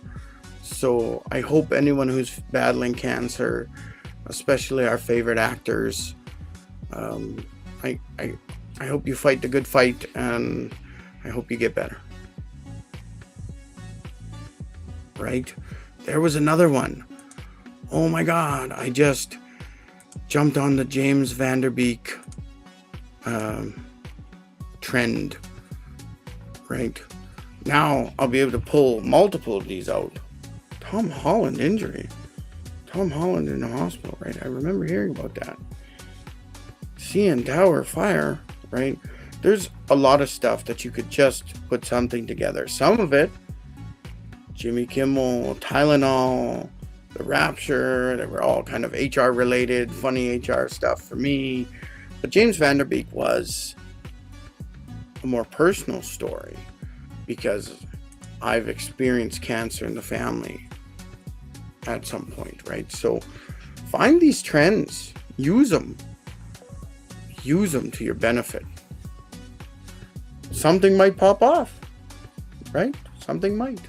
So I hope anyone who's battling cancer, especially our favorite actors, I hope you fight the good fight, and I hope you get better. Right? There was another one. Oh my God, I just jumped on the James Van Der Beek trend. Right? Now I'll be able to pull multiple of these out. Tom Holland injury. Tom Holland in the hospital, right? I remember hearing about that. CN Tower fire, right? There's a lot of stuff that you could just put something together. Some of it, Jimmy Kimmel, Tylenol, the Rapture, they were all kind of HR related, funny HR stuff for me. But James Van Der Beek was a more personal story because I've experienced cancer in the family at some point, right? So find these trends, use them to your benefit. Something might pop off, right? Something might.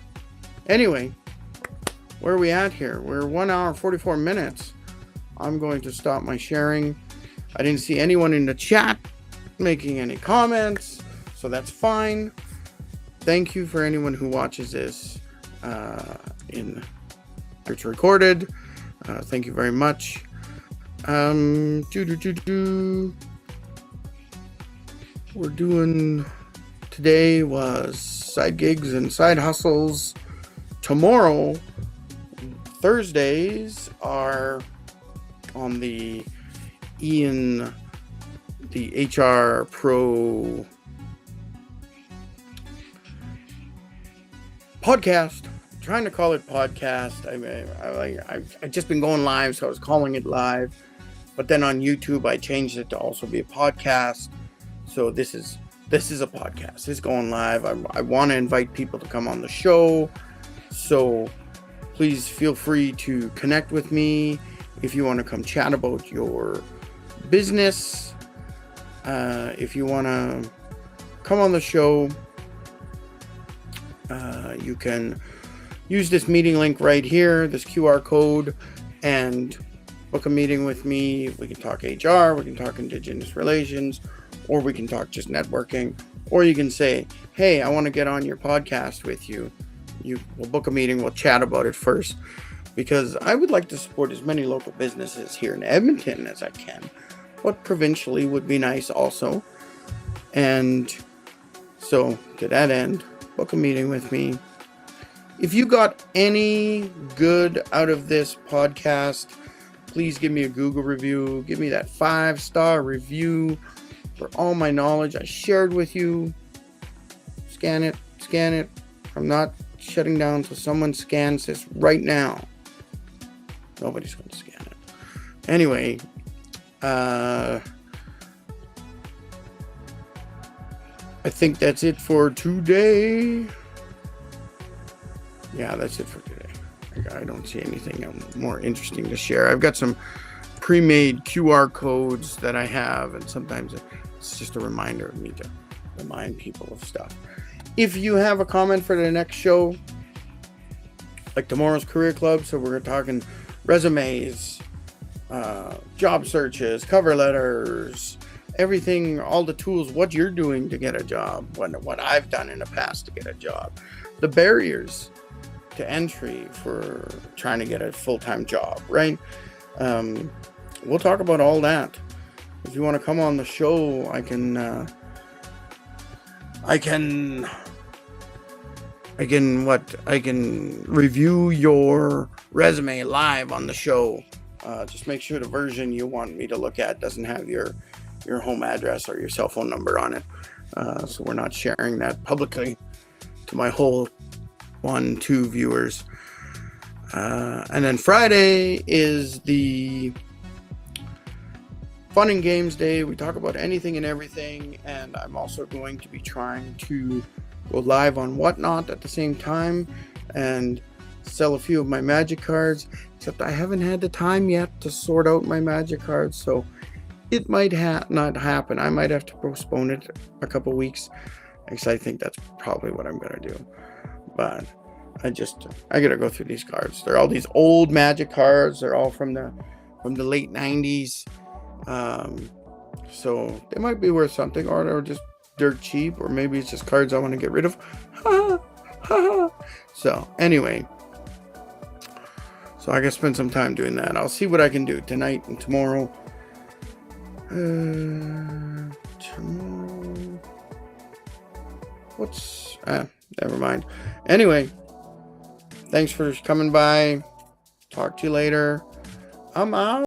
Anyway, where are we at here? We're 1 hour 44 minutes. I'm going to stop my sharing. I didn't see anyone in the chat making any comments, so that's fine. Thank you for anyone who watches this it's recorded. Thank you very much. We're doing today was side gigs and side hustles. Tomorrow, Thursdays, are on the Ian, the HR Pro podcast. I'm trying to call it podcast. I've just been going live, so I was calling it live. But then on YouTube, I changed it to also be a podcast. So this is a podcast. It's going live. I want to invite people to come on the show. So please feel free to connect with me if you want to come chat about your business. If you want to come on the show, you can use this meeting link right here, this QR code, and book a meeting with me. We can talk HR, we can talk Indigenous Relations, or we can talk just networking. Or you can say, hey, I want to get on your podcast with you. We'll book a meeting, we'll chat about it first, because I would like to support as many local businesses here in Edmonton as I can, but provincially would be nice also. And so to that end, book a meeting with me. If you got any good out of this podcast, please give me a Google review. Give me that 5-star review for all my knowledge I shared with you. Scan it. I'm not shutting down until someone scans this right now. Nobody's going to scan it. Anyway, I think that's it for today. Yeah, that's it for today. I don't see anything more interesting to share. I've got some pre-made QR codes that I have, and sometimes it's just a reminder of me to remind people of stuff. If you have a comment for the next show, like tomorrow's Career Club, so we're talking resumes, job searches, cover letters, everything, all the tools, what you're doing to get a job, what I've done in the past to get a job, the barriers to entry for trying to get a full-time job, right? We'll talk about all that. If you want to come on the show, I can review your resume live on the show. Just make sure the version you want me to look at doesn't have your home address or your cell phone number on it. So we're not sharing that publicly to my whole 1-2 viewers. And then Friday is the Fun and Games Day. We talk about anything and everything, and I'm also going to be trying to go live on Whatnot at the same time and sell a few of my magic cards, except I haven't had the time yet to sort out my magic cards, so it might not happen. I might have to postpone it a couple weeks, because I think that's probably what I'm going to do. But I gotta go through these cards. They're all these old magic cards. They're all from the late 90s. So they might be worth something, or they're just dirt cheap, or maybe it's just cards I want to get rid of. So anyway, so I gotta spend some time doing that. I'll see what I can do tonight and tomorrow. Never mind. Anyway, thanks for coming by. Talk to you later. I'm out.